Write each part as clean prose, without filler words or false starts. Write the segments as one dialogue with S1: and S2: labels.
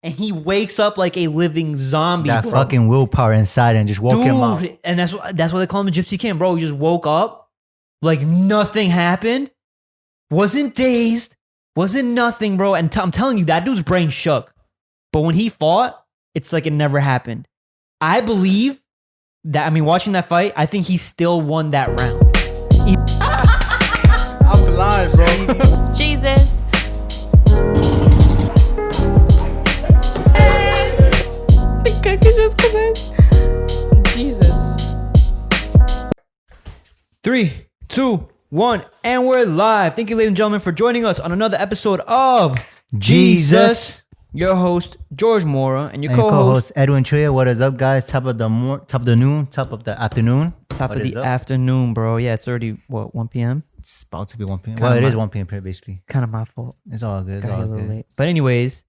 S1: and he wakes up like a living zombie.
S2: That
S1: bro.
S2: fucking willpower inside and just woke him up.
S1: And that's why they call him the Gypsy King, bro. He just woke up like nothing happened. Wasn't dazed. Wasn't nothing, bro. And I'm telling you, that dude's brain shook. But when he fought, it's like it never happened. I believe that, I mean, watching that fight, I think he still won that round.
S2: I'm blind, bro.
S3: Geezus. Jesus.
S1: 3, 2, 1, and we're live. Thank you, ladies and gentlemen, for joining us on another episode of
S2: Jesus.
S1: Your host, George Mora, and your
S2: And
S1: co-host,
S2: Edwin CHUYA. What is up, guys? Top of the afternoon.
S1: top
S2: What
S1: of
S2: is
S1: the
S2: up?
S1: afternoon, bro. Yeah, it's already, 1 p.m.?
S2: It's about to be 1 p.m.
S1: Kinda
S2: Well, it is
S1: my-
S2: 1 p.m. basically.
S1: Kind of my fault.
S2: It's all good. It's
S1: Got here
S2: all
S1: a little
S2: good.
S1: late. But anyways,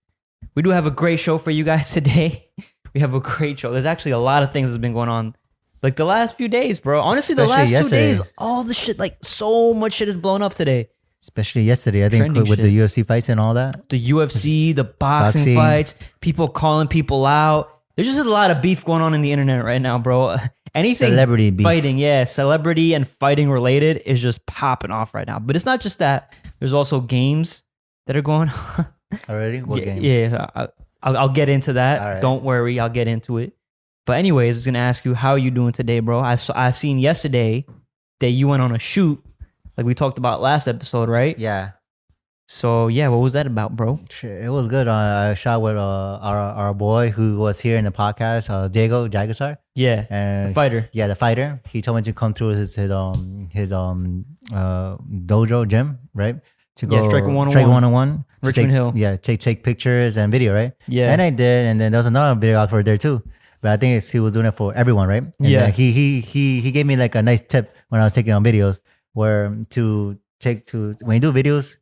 S1: we do have a great show for you guys today. We have a great show. There's actually a lot of things that's been going on like the last few days, bro. Honestly, the last
S2: Especially
S1: 2 days,
S2: yesterday.
S1: all the shit, like so much shit is blown up today.
S2: Especially yesterday, I think,
S1: Trending
S2: with
S1: shit.
S2: the UFC fights and all that.
S1: The UFC, the boxing
S2: Boxing.
S1: fights, people calling people out. There's just a lot of beef going on in the internet right now, bro. Anything
S2: Celebrity beef.
S1: fighting, yeah, celebrity and fighting related is just popping off right now. But it's not just that. There's also games that are going on.
S2: Already? What game?
S1: Yeah, I'll get into that.
S2: All right.
S1: Don't worry, I'll get into it. But anyways, I was gonna ask you, how are you doing today, bro? I seen yesterday that you went on a shoot, like we talked about last episode, right?
S2: Yeah.
S1: So yeah, what was that about, bro?
S2: Shit, it was good. I shot with our boy who was here in the podcast, Diego Jagasar.
S1: Yeah,
S2: And
S1: the fighter.
S2: Yeah, the fighter. He told me to come through his dojo gym, right? To
S1: Yeah,
S2: go
S1: Striker 101.
S2: Striker 101. to
S1: Richmond
S2: take-
S1: Hill.
S2: Yeah, take pictures and video, right?
S1: Yeah.
S2: And I did, and then there was another videographer there too. But I think he was doing it for everyone, right? And
S1: Yeah.
S2: He gave me like a nice tip when I was taking on videos, where when you do videos,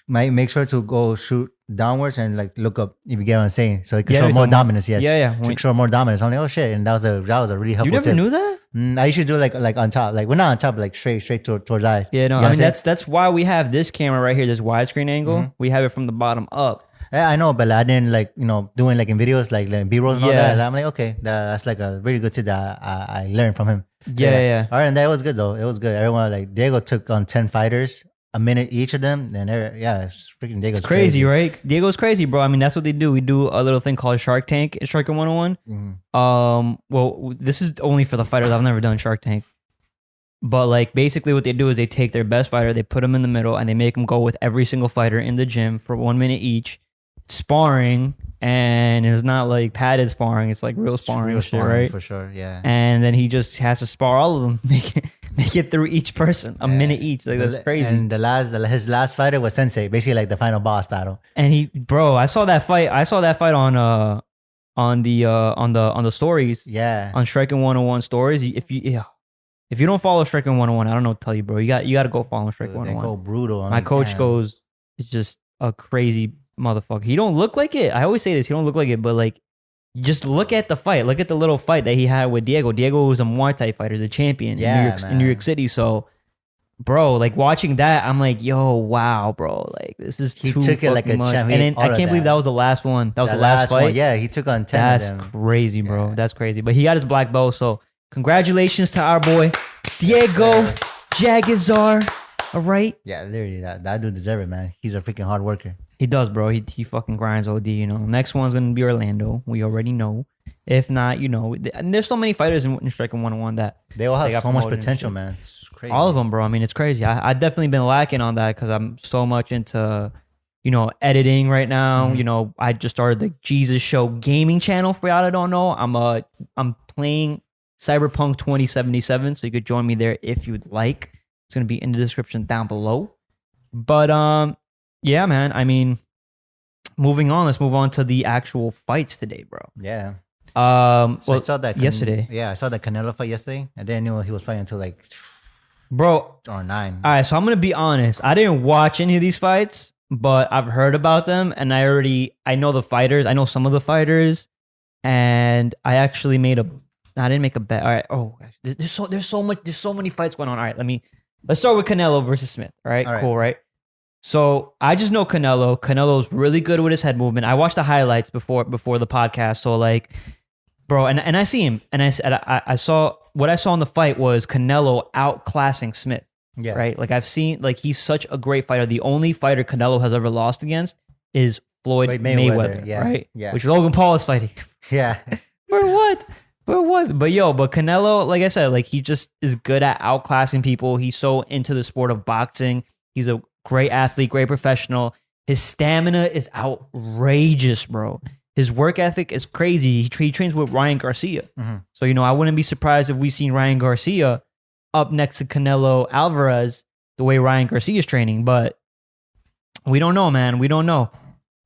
S2: make sure to go shoot downwards and like look up, if you get what I'm saying, so it can
S1: Yeah,
S2: show
S1: you're
S2: more
S1: talking about-
S2: dominance. Yes.
S1: Yeah, yeah.
S2: So it can show more dominance. I'm like, oh shit, and that was a really helpful.
S1: You never
S2: tip.
S1: knew that?
S2: I usually do like on top, like we're not on top, like straight towards eyes.
S1: Yeah, no.
S2: You know
S1: I
S2: what
S1: mean,
S2: I'm saying?
S1: that's why we have this camera right here, this widescreen angle.
S2: Mm-hmm.
S1: We have it from the bottom up.
S2: Yeah, I know, but like, I didn't like doing like in videos like B-rolls and all
S1: Yeah.
S2: that. I'm like, okay, that's like a really good tip that I learned from him. So,
S1: Yeah.
S2: All right, and that was good though. It was good. Everyone like Diego took on 10 fighters, a minute each of them, and it's freaking Diego's
S1: It's crazy, right? Diego's crazy, bro. I mean, that's what they do. We do a little thing called Shark Tank in Striker 101.
S2: Mhm.
S1: Well, this is only for the fighters. I've never done Shark Tank. But like basically what they do is they take their best fighter, they put them in the middle, and they make them go with every single fighter in the gym for 1 minute each, sparring, and it's not like padded sparring, it's like real sparring,
S2: Real
S1: and shit,
S2: sparring,
S1: right?
S2: for sure. Yeah.
S1: And then he just has to spar all of them, make it through each person, a minute each. Like that's crazy.
S2: And his last fighter was Sensei, basically like the final boss battle.
S1: And I saw that fight on the stories.
S2: Yeah.
S1: On Striking 101 stories. If you don't follow Striking 101, I don't know what to tell you, bro. You got to go follow Striking
S2: They
S1: 101.
S2: go brutal. I'm
S1: My
S2: like,
S1: coach
S2: damn.
S1: goes, it's just a crazy motherfucker. He don't look like it. I always say this. He don't look like it, but like, just look at the fight. Look at the little fight that he had with Diego. Diego was a Muay Thai fighter, he's a champion in New York City. So, bro, like watching that, I'm like, yo, wow, bro. Like this is
S2: He
S1: too
S2: took it like
S1: fucking
S2: a
S1: much.
S2: champ. He
S1: And
S2: ate
S1: then I
S2: all of
S1: can't believe
S2: that.
S1: that was the last one. That was the last fight.
S2: one. Yeah, he took on 10
S1: That's
S2: of them.
S1: crazy, bro.
S2: Yeah.
S1: That's crazy. But he got his black belt. So congratulations to our boy Diego Jagazar. All right.
S2: Yeah, literally, that dude deserves it, man. He's a freaking hard worker.
S1: He does, bro. He fucking grinds OD, Next one's going to be Orlando. We already know. If not, and there's so many fighters in Striking 101 that
S2: They all
S1: They
S2: have
S1: got
S2: so much
S1: promoted and
S2: potential,
S1: shit.
S2: man. It's crazy.
S1: all of them, bro. I mean, it's crazy. I definitely been lacking on that because I'm so much into, editing right now.
S2: Mhm.
S1: I just started the Jesus Show gaming channel. For y'all that don't know, I'm playing Cyberpunk 2077, so you could join me there if you'd like. It's gonna be in the description down below. But yeah, man. I mean, moving on. Let's move on to the actual fights today, bro.
S2: Yeah. So
S1: Well,
S2: I saw that
S1: yesterday.
S2: Yeah, I saw that Canelo fight yesterday. I didn't know he was fighting until like
S1: bro.
S2: or 9.
S1: All right, so I'm gonna be honest. I didn't watch any of these fights, but I've heard about them, and I know the fighters. I know some of the fighters, and I actually I didn't make a bet. All right. Oh, gosh. There's so many fights going on. All right, let's start with Canelo versus Smith. All right,
S2: All right.
S1: cool, right? So I just know Canelo. Canelo's really good with his head movement. I watched the highlights before the podcast. So like, bro, and I see him, and I saw what I saw in the fight was Canelo outclassing Smith.
S2: Yeah.
S1: Right. Like I've seen, like he's such a great fighter. The only fighter Canelo has ever lost against is Floyd Mayweather.
S2: Yeah.
S1: Right.
S2: Yeah.
S1: Which Logan Paul is fighting.
S2: Yeah.
S1: For what? For what? But Canelo, like I said, like he just is good at outclassing people. He's so into the sport of boxing. He's a great athlete, great professional. His stamina is outrageous, bro. His work ethic is crazy. He trains with Ryan Garcia.
S2: Mm-hmm.
S1: So, I wouldn't be surprised if we seen Ryan Garcia up next to Canelo Alvarez the way Ryan Garcia is training. But we don't know, man. We don't know.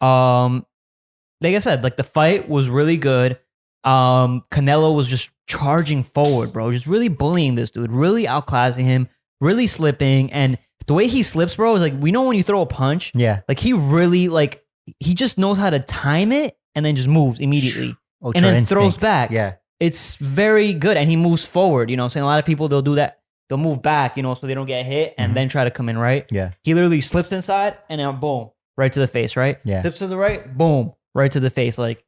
S1: Like I said, like the fight was really good. Canelo was just charging forward, bro. Just really bullying this dude, really outclassing him, really slipping. And the way he slips, bro, is like, we know when you throw a punch,
S2: Yeah.
S1: like he really, like, he just knows how to time it and then just moves immediately.
S2: Ultra
S1: and then
S2: instinct.
S1: throws back.
S2: Yeah.
S1: It's very good. And he moves forward. You know what I'm saying? A lot of people, they'll do that. They'll move back, so they don't get hit and then try to come in, right?
S2: Yeah.
S1: He literally slips inside and now boom, right to the face, right?
S2: Yeah.
S1: Slips to the right, boom, right to the face. Like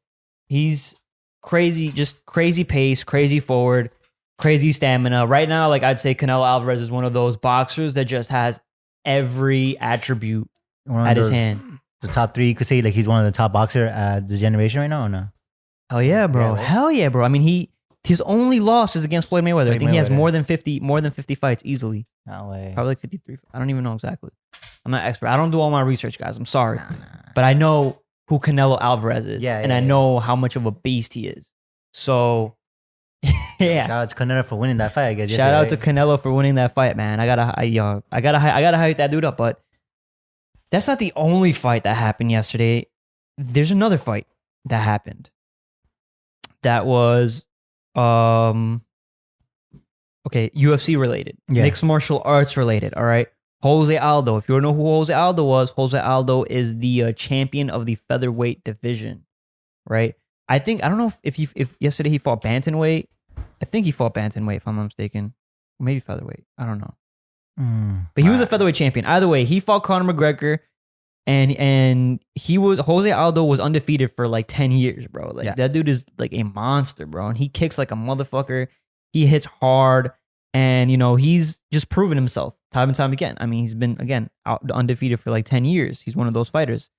S1: he's crazy, just crazy pace, crazy forward, crazy stamina. Right now, like I'd say Canelo Alvarez is one of those boxers that just has every attribute at his hand.
S2: The top 3, you could say like he's one of the top boxer at the generation right now or no?
S1: Hell yeah, bro.
S2: Yeah, right?
S1: Hell yeah, bro. I mean, his only loss is against Floyd Mayweather. I think he has
S2: Mayweather.
S1: more than 50 fights easily.
S2: No way.
S1: Probably like 53. I don't even know exactly. I'm not expert. I don't do all my research, guys. I'm sorry. But I know who Canelo Alvarez is.
S2: Yeah,
S1: and
S2: yeah,
S1: I know how much of a beast he is. So, yeah.
S2: Shout out to Canelo for winning that fight, I guess.
S1: Shout out to Canelo for winning that fight, man. I gotta hype that dude up. But that's not the only fight that happened yesterday. There's another fight that happened. That was UFC related, mixed martial arts related. All right, Jose Aldo. If you don't know who Jose Aldo was, Jose Aldo is the champion of the featherweight division. Right. I don't know if yesterday he fought bantamweight. I think he fought bantamweight, if I'm not mistaken. Maybe featherweight. I don't know. But he was a featherweight champion. Either way, he fought Conor McGregor, and Jose Aldo was undefeated for like 10 years, bro. Like that dude is like a monster, bro. And he kicks like a motherfucker. He hits hard, and he's just proven himself time and time again. I mean, he's been undefeated for like 10 years. He's one of those fighters.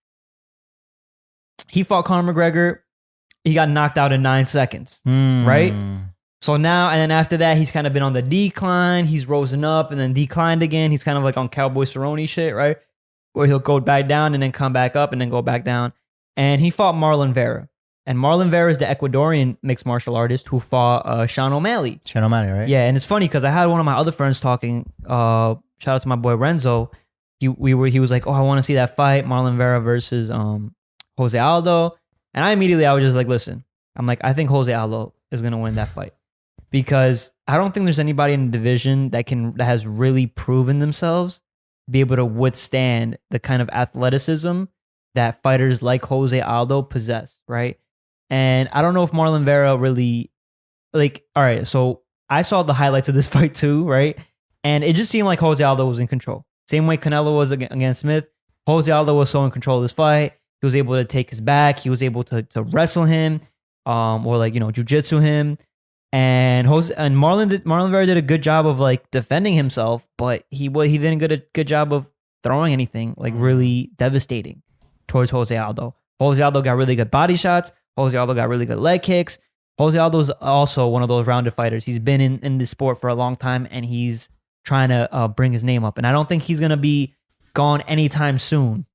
S1: He fought Conor McGregor. He got knocked out in 9 seconds, right? So now, and then after that, he's kind of been on the decline. He's risen up and then declined again. He's kind of like on Cowboy Cerrone shit, right? Where he'll go back down and then come back up and then go back down. And he fought Marlon Vera. And Marlon Vera is the Ecuadorian mixed martial artist who fought Sean O'Malley.
S2: Sean O'Malley, right?
S1: Yeah, and it's funny because I had one of my other friends talking. Shout out to my boy Renzo. He was like, "Oh, I want to see that fight, Marlon Vera versus Jose Aldo." And I was just like, listen, I'm like, I think Jose Aldo is going to win that fight because I don't think there's anybody in the division that has really proven themselves be able to withstand the kind of athleticism that fighters like Jose Aldo possess, right? And I don't know if Marlon Vera really, like, all right, so I saw the highlights of this fight too, right? And it just seemed like Jose Aldo was in control. Same way Canelo was against Smith. Jose Aldo was so in control of this fight. He was able to take his back. He was able to wrestle him, or like jujitsu him. And Marlon Vera did a good job of like defending himself, but he didn't get a good job of throwing anything like really devastating towards Jose Aldo. Jose Aldo got really good body shots. Jose Aldo got really good leg kicks. Jose Aldo is also one of those rounded fighters. He's been in this sport for a long time, and he's trying to bring his name up. And I don't think he's gonna be gone anytime soon.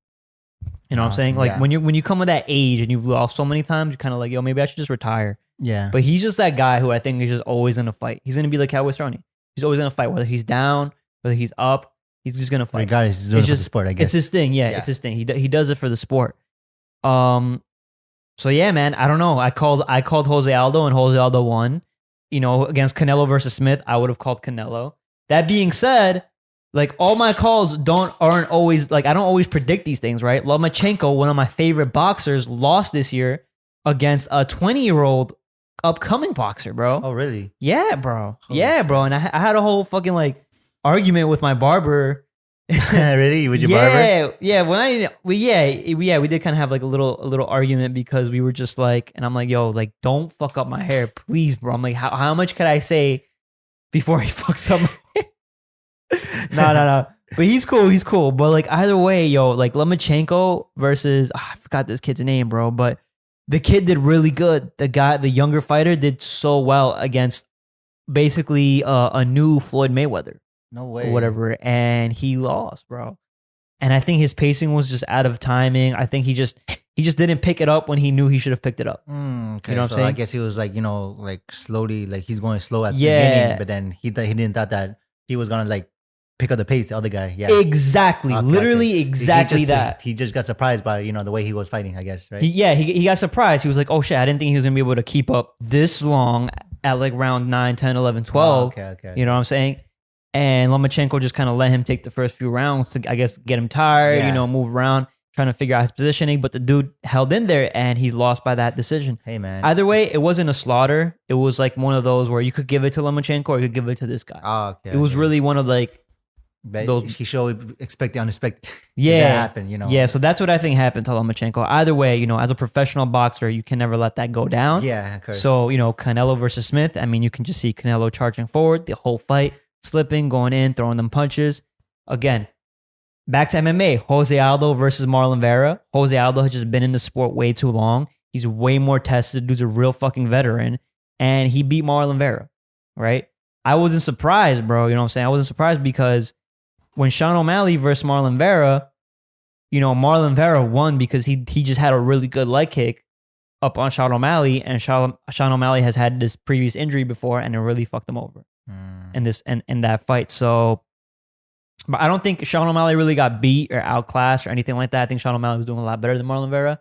S1: You know what I'm saying? Like when you come with that age and you've lost so many times, you're kind of like, yo, maybe I should just retire.
S2: Yeah.
S1: But he's just that guy who I think is just always in a fight. He's going to be like Cowboy Cerrone. He's always in a fight. Whether he's down, whether he's up, he's just going to fight.
S2: Regardless, he's doing it for the sport, I guess.
S1: It's his thing. Yeah, it's his thing. He does it for the sport. So yeah, man, I don't know. I called Jose Aldo and Jose Aldo won. Against Canelo versus Smith, I would have called Canelo. That being said, like all my calls aren't always like I don't always predict these things, right? Lomachenko, one of my favorite boxers, lost this year against a 20-year-old upcoming boxer, bro.
S2: Oh, really?
S1: Yeah, bro. Yeah, bro. And I had a whole fucking like argument with my barber
S2: Really? With your barber?
S1: Yeah. We did kind of have like a little argument because we were just like, and I'm like, yo, like, don't fuck up my hair, please, bro. I'm like, how much could I say before he fucks up my hair? No. But he's cool. But like either way, yo, like Lomachenko versus I forgot this kid's name, bro. But the kid did really good. The younger fighter did so well against basically a new Floyd Mayweather.
S2: No way.
S1: Or whatever, and he lost, bro. And I think his pacing was just out of timing. I think he just didn't pick it up when he knew he should have picked it up.
S2: Okay,
S1: You know what I'm
S2: so
S1: saying?
S2: I guess he was like, like slowly, like he's going slow at the
S1: Yeah.
S2: beginning, but then he didn't thought that he was gonna like pick up the pace. The other guy, yeah,
S1: Exactly,
S2: Okay,
S1: literally
S2: okay.
S1: exactly
S2: he just,
S1: that.
S2: He just got surprised by the way he was fighting. I guess, right?
S1: He got surprised. He was like, oh shit, I didn't think he was gonna be able to keep up this long at like round 9, 10, 11, 12.
S2: Okay.
S1: You know what I'm saying? And Lomachenko just kind of let him take the first few rounds to, I guess, get him tired,
S2: Yeah.
S1: move around, trying to figure out his positioning. But the dude held in there and he's lost by that decision.
S2: Hey man.
S1: Either way, it wasn't a slaughter. It was like one of those where you could give it to Lomachenko or you could give it to this guy.
S2: Okay.
S1: It was really one of like,
S2: But
S1: those-
S2: he showed expect the unexpected.
S1: yeah.
S2: That happened,
S1: Yeah, so that's what I think happened to Lomachenko. Either way, as a professional boxer, you can never let that go down.
S2: Yeah, of course.
S1: So, Canelo versus Smith, I mean, you can just see Canelo charging forward the whole fight, slipping, going in, throwing them punches. Again, back to MMA, Jose Aldo versus Marlon Vera. Jose Aldo has just been in the sport way too long. He's way more tested. Dude's a real fucking veteran. And he beat Marlon Vera, right? I wasn't surprised, bro. You know what I'm saying? I wasn't surprised because when Sean O'Malley versus Marlon Vera, Marlon Vera won because he just had a really good leg kick up on Sean O'Malley, and Sean O'Malley has had this previous injury before, and it really fucked him over in that fight. So, but I don't think Sean O'Malley really got beat or outclassed or anything like that. I think Sean O'Malley was doing a lot better than Marlon Vera.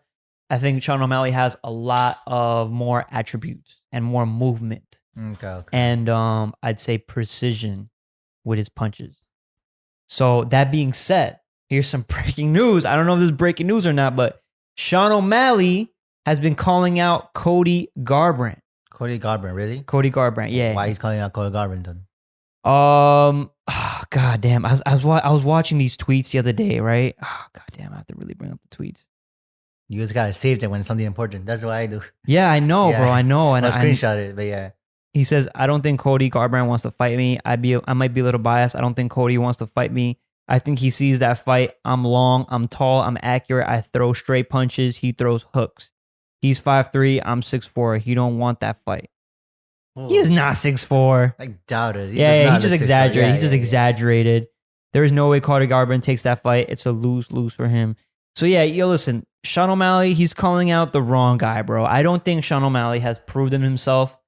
S1: I think Sean O'Malley has a lot of more attributes and more movement,
S2: Okay.
S1: and I'd say precision with his punches. So that being said, here's some breaking news. I don't know if this is breaking news or not, but Sean O'Malley has been calling out Cody Garbrandt.
S2: Cody Garbrandt, really?
S1: Cody Garbrandt, yeah.
S2: Why he's calling out Cody Garbrandt then?
S1: God damn. I was watching these tweets the other day, right? Oh, God damn, I have to really bring up the tweets.
S2: You just gotta save it when it's something important. That's what I do.
S1: Yeah, I know,
S2: Yeah.
S1: bro. I know. And
S2: I'll screenshot it, but yeah.
S1: he says, I don't think Cody Garbrandt wants to fight me. I might be a little biased. I don't think Cody wants to fight me. I think he sees that fight. I'm long, I'm tall, I'm accurate. I throw straight punches. He throws hooks. He's 5'3", I'm 6'4". He don't want that fight. He is not 6'4".
S2: I doubt it.
S1: He just exaggerated. He just exaggerated. There is no way Cody Garbrandt takes that fight. It's a lose for him. So yeah, listen, Sean O'Malley, he's calling out the wrong guy, bro. I don't think Sean O'Malley has proven himself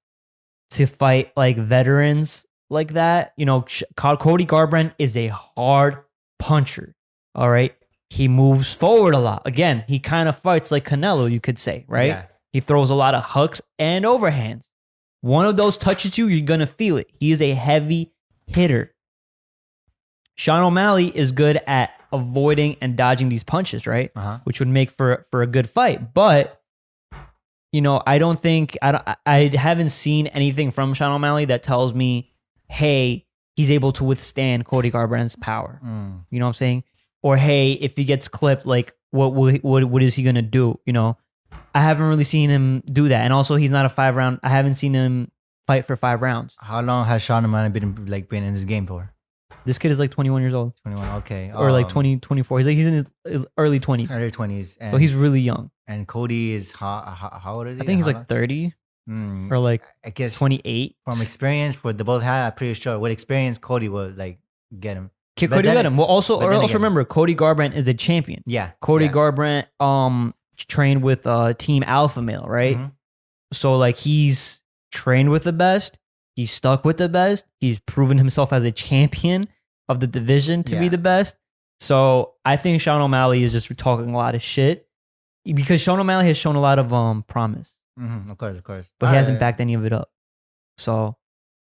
S1: to fight like veterans like that. Cody Garbrandt is a hard puncher. All right. He moves forward a lot. Again, he kind of fights like Canelo, you could say, right?
S2: Yeah.
S1: He throws a lot of hooks and overhands. One of those touches you, you're going to feel it. He is a heavy hitter. Sean O'Malley is good at avoiding and dodging these punches, right? Which would make for a good fight. But, I haven't seen anything from Sean O'Malley that tells me, hey, he's able to withstand Cody Garbrandt's power. You know what I'm saying? Or, hey, if he gets clipped, like, what is he going to do? I haven't really seen him do that. And also, he's not a 5-round. I haven't seen him fight for 5 rounds.
S2: How long has Sean O'Malley been in this game for?
S1: This kid is like 21 years old.
S2: 21, okay.
S1: Or like 20, 24. He's in his early 20s.
S2: Early 20s.
S1: So he's really young.
S2: And Cody is, how old is he?
S1: I think he's like 30 or like
S2: I guess
S1: 28.
S2: from experience, for the both have, I'm pretty sure with experience, Cody will like get him.
S1: Cody got him. Well, also remember, Cody Garbrandt is a champion.
S2: Yeah.
S1: Cody
S2: yeah.
S1: Garbrandt trained with Team Alpha Male, right?
S2: Mhm.
S1: So like he's trained with the best. He's stuck with the best. He's proven himself as a champion of the division to be
S2: Yeah.
S1: the best. So I think Sean O'Malley is just talking a lot of shit because Sean O'Malley has shown a lot of promise,
S2: Of course.
S1: but he hasn't backed any of it up. So,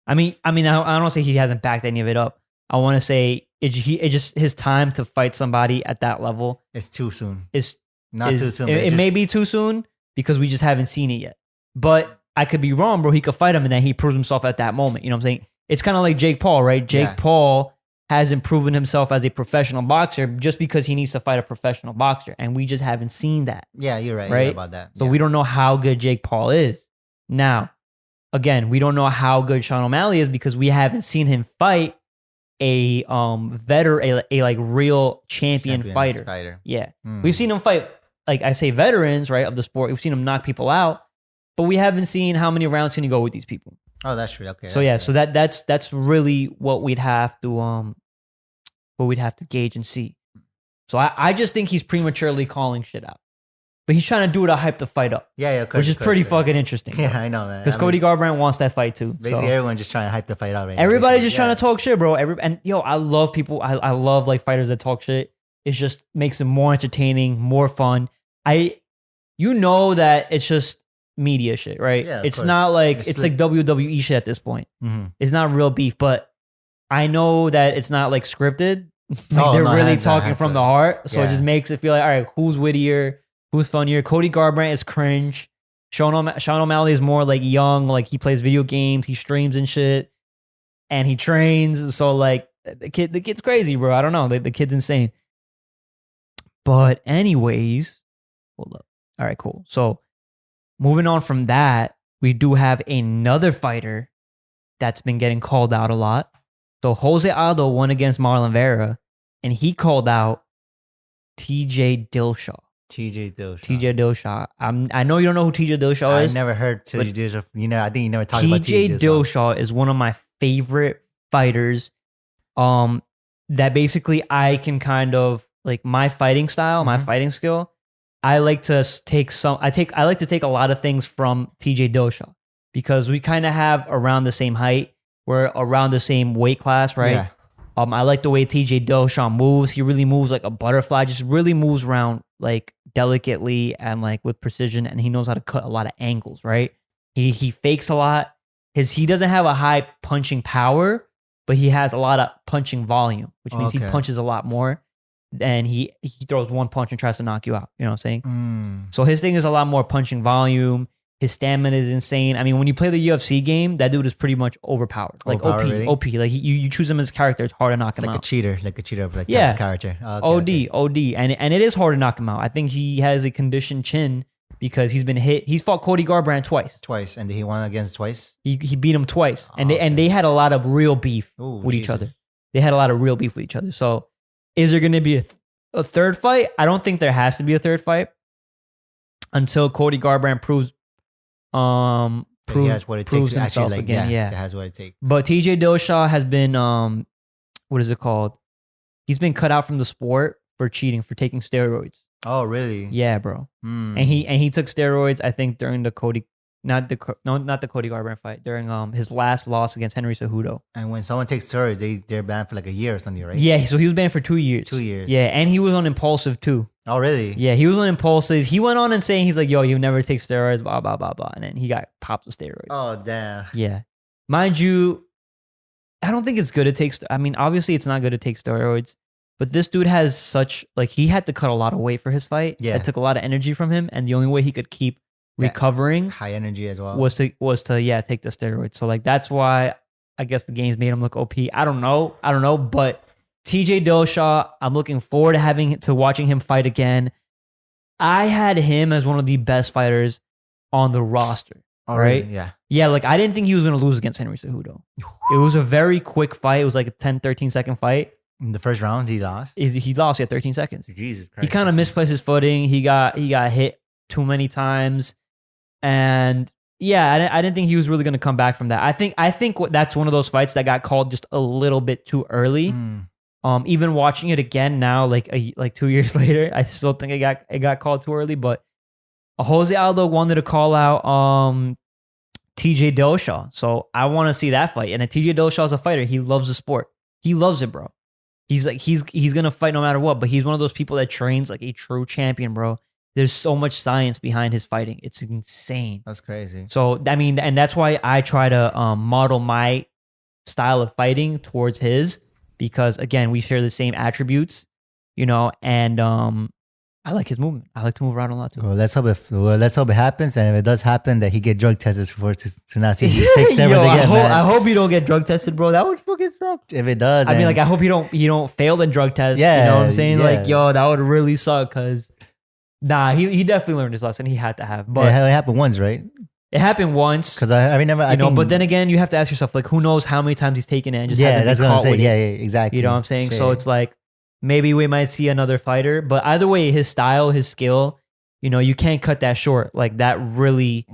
S1: I don't say he hasn't backed any of it up. I want to say it just his time to fight somebody at that level
S2: It's too soon.
S1: is
S2: Not too soon.
S1: It may be too soon because we just haven't seen it yet. But I could be wrong, bro. He could fight him and then he proves himself at that moment. You know what I'm saying? It's kind of like Jake Paul, right? Jake
S2: Yeah.
S1: Paul hasn't proven himself as a professional boxer just because he needs to fight a professional boxer. And we just haven't seen that.
S2: Yeah, you're right. You're
S1: Right?
S2: right about that.
S1: So we don't know how good Jake Paul is. Now, again, we don't know how good Sean O'Malley is because we haven't seen him fight a veteran, a like real champion fighter. Yeah. We've seen him fight, like I say, veterans, right, of the sport. We've seen him knock people out, but we haven't seen how many rounds can he go with these people.
S2: Oh, that's true. Okay.
S1: So yeah, so that's really what we'd have to gauge and see. So I just think he's prematurely calling shit out. But he's trying to do it to hype the fight up.
S2: Yeah,
S1: which is pretty fucking interesting.
S2: Yeah, I know, man.
S1: Because Cody Garbrandt wants that fight too.
S2: Basically, everyone just trying to hype the fight out right now.
S1: Everybody just trying to talk shit, bro. And I love people. I love like fighters that talk shit. It just makes it more entertaining, more fun. You know that it's just media shit, right?
S2: Yeah,
S1: it's not like it's like WWE shit at this point. It's not real beef, but I know that it's not like scripted. They're really talking from the heart. So it just makes it feel like, all right, who's wittier? Who's funnier? Cody Garbrandt is cringe. Sean O'Malley is more like young, like he plays video games, he streams and shit, and he trains. So like the kid's crazy, bro. I don't know. The kid's insane. But anyways, hold up. All right, cool. So moving on from that, we do have another fighter that's been getting called out a lot. So Jose Aldo won against Marlon Vera, and he called out TJ Dillashaw.
S2: TJ Dillashaw.
S1: I know you don't know who TJ Dillashaw is.
S2: I never heard TJ Dillashaw. I think you never talked about
S1: TJ Dillashaw is one of my favorite fighters. That basically I can kind of like my fighting style, my fighting skill. I like to take a lot of things from TJ Dillashaw because we kind of have around the same height. We're around the same weight class, right?
S2: Yeah.
S1: I like the way TJ Dillashaw moves. He really moves like a butterfly, just really moves around like delicately and like with precision, and he knows how to cut a lot of angles, right? He fakes a lot. He doesn't have a high punching power, but he has a lot of punching volume, which means he punches a lot more. And he throws one punch and tries to knock you out. You know what I'm saying? So his thing is a lot more punching volume. His stamina is insane. I mean, when you play the UFC game, that dude is pretty much overpowered. Like OP, really? OP. Like you choose him as a character, it's hard to knock him out.
S2: Like a cheater of like that character.
S1: OD. And it is hard to knock him out. I think he has a conditioned chin because he's been hit. He's fought Cody Garbrandt twice. And
S2: he won against twice?
S1: He beat him twice. And they had a lot of real beef with each other. They had a lot of real beef with each other. So is there going to be a third fight? I don't think there has to be a third fight until Cody Garbrandt proves
S2: he has what it takes to actually like
S1: again.
S2: He has what it takes.
S1: But TJ Dillashaw has been what is it called? He's been cut out from the sport for cheating, for taking steroids.
S2: Oh, really?
S1: Yeah, bro. And he took steroids, I think, during the not the Cody Garbrandt fight, during his last loss against Henry Cejudo.
S2: And when someone takes steroids, they're banned for like a year or something, right?
S1: Yeah, so he was banned for 2 years.
S2: 2 years.
S1: Yeah, and he was on impulsive too.
S2: Oh, really?
S1: Yeah, he was on impulsive. He went on and saying he's like, yo, you never take steroids, blah, blah, blah, blah. And then he got popped with steroids.
S2: Oh, damn.
S1: Yeah. Mind you, I don't think it's good to take, I mean, obviously it's not good to take steroids, but this dude has such, like, he had to cut a lot of weight for his fight.
S2: Yeah.
S1: It took a lot of energy from him. And the only way he could keep recovering
S2: high energy as well
S1: was to take the steroids. So like, that's why I guess the games made him look OP. I don't know. But TJ Dillashaw, I'm looking forward to watching him fight again. I had him as one of the best fighters on the roster.
S2: Oh,
S1: right?
S2: Really? Yeah.
S1: Yeah, like I didn't think he was going to lose against Henry Cejudo. It was a very quick fight. It was like a 10, 13 second fight.
S2: In the first round, he lost?
S1: He lost, 13 seconds.
S2: Jesus Christ.
S1: He kind of misplaced his footing. He got hit too many times. And yeah, I didn't think he was really going to come back from that. I think that's one of those fights that got called just a little bit too early. Even watching it again now, like 2 years later, I still think it got called too early. But Jose Aldo wanted to call out TJ Dillashaw, so I want to see that fight. And TJ Dillashaw is a fighter; he loves the sport. He loves it, bro. He's gonna fight no matter what. But he's one of those people that trains like a true champion, bro. There's so much science behind his fighting; it's insane.
S2: That's crazy.
S1: So I mean, and that's why I try to model my style of fighting towards his. Because again, we share the same attributes, you know, and I like his movement. I like to move around a lot too.
S2: Well, let's hope it happens, and if it does happen, that he get drug tested for to not see these 6 7s
S1: Yo,
S2: again. Man.
S1: I hope you don't get drug tested, bro. That would fucking suck.
S2: If it does,
S1: I mean, like, I hope you don't fail the drug test.
S2: Yeah,
S1: you know what I'm saying?
S2: yeah.
S1: Like, yo, that would really suck. Cause he definitely learned his lesson. He had to have, but
S2: it happened once, right?
S1: it happened once.
S2: Because I remember, I think,
S1: but then again, you have to ask yourself, like, who knows how many times he's taken it and just
S2: yeah,
S1: hasn't
S2: that's
S1: been
S2: what I'm
S1: caught
S2: saying.
S1: with
S2: Yeah,
S1: it.
S2: yeah, exactly.
S1: You know what I'm saying?
S2: Shit.
S1: So it's like, maybe we might see another fighter, but either way, his style, his skill, you can't cut that short. Like that really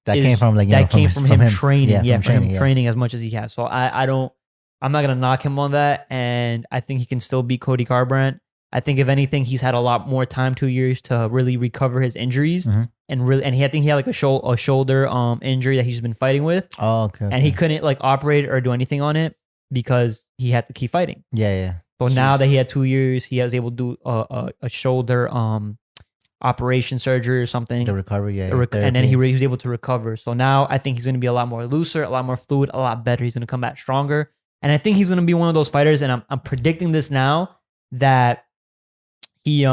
S2: came from like
S1: came from him training.
S2: Yeah,
S1: from him training as much as he has. So I'm not gonna knock him on that, and I think he can still beat Cody Garbrandt. I think if anything, he's had a lot more time, 2 years, to really recover his injuries,
S2: Mhm.
S1: and I think he had like a shoulder injury that he's been fighting with,
S2: Oh, okay.
S1: and he couldn't like operate or do anything on it because he had to keep fighting.
S2: Yeah.
S1: So now that he had 2 years, he was able to do a shoulder operation surgery or something.
S2: The recovery, yeah.
S1: And then he was able to recover. So now I think he's going to be a lot more looser, a lot more fluid, a lot better. He's going to come back stronger. And I think he's going to be one of those fighters, and I'm predicting this now, that he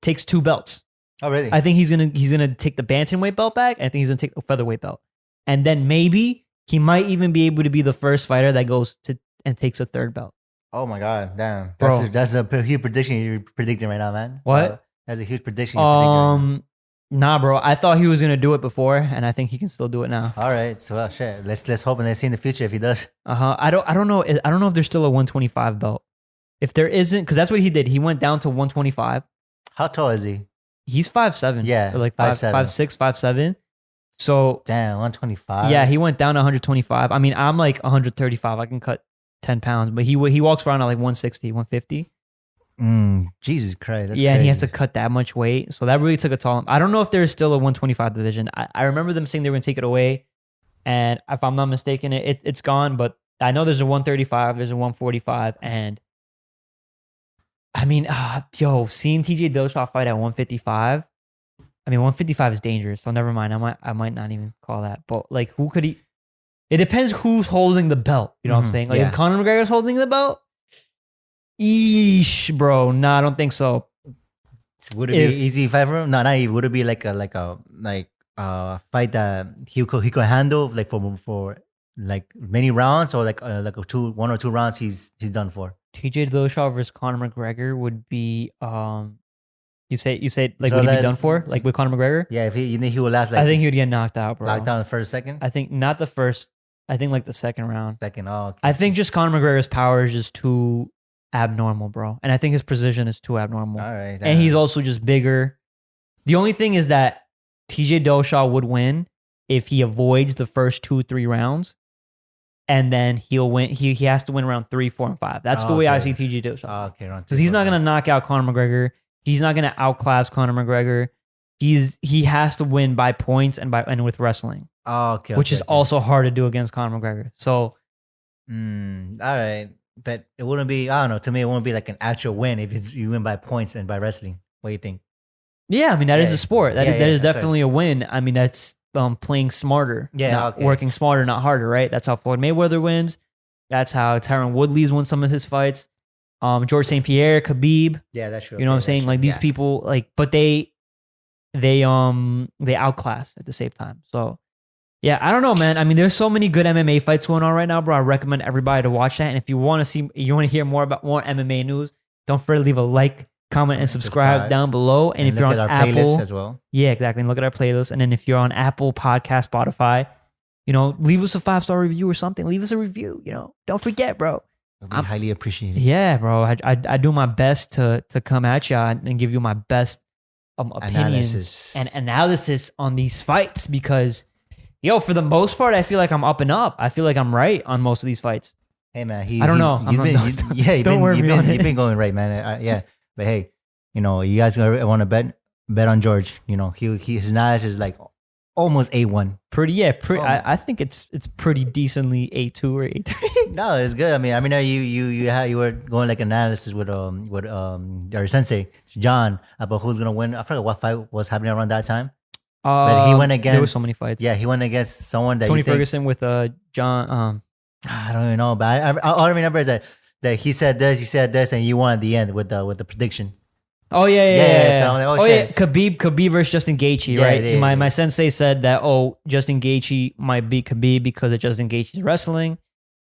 S1: takes 2 belts.
S2: Oh, really?
S1: I think he's gonna take the bantamweight belt back, and I think he's going to take the featherweight belt. And then maybe he might even be able to be the first fighter that goes to and takes a 3rd belt.
S2: Oh my God, damn.
S1: Bro.
S2: That's a huge prediction you're predicting right now, man.
S1: What?
S2: That's a huge prediction you're predicting right
S1: Nah, bro. I thought he was gonna do it before, and I think he can still do it now.
S2: now. All right, so shit. Let's hope and let's see in the future if he does.
S1: I don't know. I don't know if there's still a 125 belt. If there isn't, because that's what he did. He went down to 125.
S2: How tall is he?
S1: He's 5'7".
S2: Yeah,
S1: or like
S2: 5'7".
S1: 5'6", 5'7". So
S2: Damn, 125.
S1: yeah, he went down to 125. I mean, I'm like 135. I can cut 10 pounds, but he walks around at like 160, 150.
S2: Jesus Christ. That's
S1: Yeah, and he has
S2: crazy.
S1: to cut that much weight. So that really took a toll. I don't know if there's still a 125 division. I remember them saying they were going to take it away. And if I'm not mistaken, it's gone. But I know there's a 135, there's a 145. And I mean, seeing TJ Dillashaw fight at 155. I mean, 155 is dangerous. So never mind. I might not even call that. But like, who could he? It depends who's holding the belt. You know what I'm saying? Like,
S2: yeah.
S1: if Conor McGregor's holding the belt, eesh, bro. Nah, I don't think so.
S2: Would it be easy fight for him? No, not even. Would it be like a fight that he could handle like for like many rounds, or like 1 or 2 rounds he's done for?
S1: TJ Dillashaw versus Conor McGregor would be you say like
S2: So
S1: would he be
S2: that-
S1: done for? Like with Conor McGregor?
S2: Yeah, if you think he will last like
S1: I think he would get knocked out, bro.
S2: locked down the first second.
S1: I think not the first. I think like the second round.
S2: Second, oh, okay.
S1: I think just Conor McGregor's power is just too abnormal, bro. And I think his precision is too abnormal.
S2: All right,
S1: And he's also just bigger. The only thing is that TJ Dillashaw would win if he avoids the first 2-3 rounds, and then he'll win. He has to win round 3, 4, and 5. That's the way I see TJ Dillashaw.
S2: okay,
S1: Because he's not gonna knock out Conor McGregor. He's not gonna outclass Conor McGregor. He has to win by points and with wrestling, which is also hard to do against Conor McGregor. So
S2: all right, but it wouldn't be. I don't know. To me, it wouldn't be like an actual win if you win by points and by wrestling. What do you think?
S1: yeah, I mean that is
S2: Yeah.
S1: a sport. That
S2: Yeah,
S1: is
S2: yeah,
S1: definitely a win. I mean that's playing smarter,
S2: Yeah,
S1: not
S2: okay.
S1: working smarter, not harder. Right? That's how Floyd Mayweather wins. That's how Tyron Woodley's won some of his fights. George St. Pierre, Khabib.
S2: Yeah, that's true.
S1: You know what I'm saying? Like these people, like, but they outclass at the same time. So yeah, I don't know, man. I mean, there's so many good MMA fights going on right now, bro. I recommend everybody to watch that. And if you want to hear more about more MMA news, don't forget to leave a like, comment, and subscribe down below. And if you're on
S2: our
S1: Apple
S2: playlist as well.
S1: yeah, exactly. And look at our playlist. And then if you're on Apple Podcast, Spotify, leave us a 5-star review or something. Leave us a review. Don't forget, bro.
S2: It'll be highly appreciated.
S1: Yeah, bro. I do my best to come at you and give you my best opinions and analysis on these fights because, for the most part, I feel like I'm up and up. I feel like I'm right on most of these fights.
S2: Hey, man.
S1: I don't know.
S2: You've been going right, man. Yeah. But hey, you guys want to bet on George. His analysis is like almost A1.
S1: I think it's pretty decently A2 or A3.
S2: No, it's good. I mean, you were going like analysis with our sensei John about who's gonna win. I forgot what fight was happening around that time. But he went against.
S1: There were so many fights.
S2: Yeah, he went against someone that
S1: Tony Ferguson with John.
S2: I don't even know, but all I remember is that he said this, and you won at the end with the prediction.
S1: Oh yeah.
S2: So I'm like,
S1: oh
S2: shit.
S1: yeah, Khabib versus Justin Gaethje, right?
S2: Yeah.
S1: My sensei said that Justin Gaethje might beat Khabib because of Justin Gaethje's wrestling,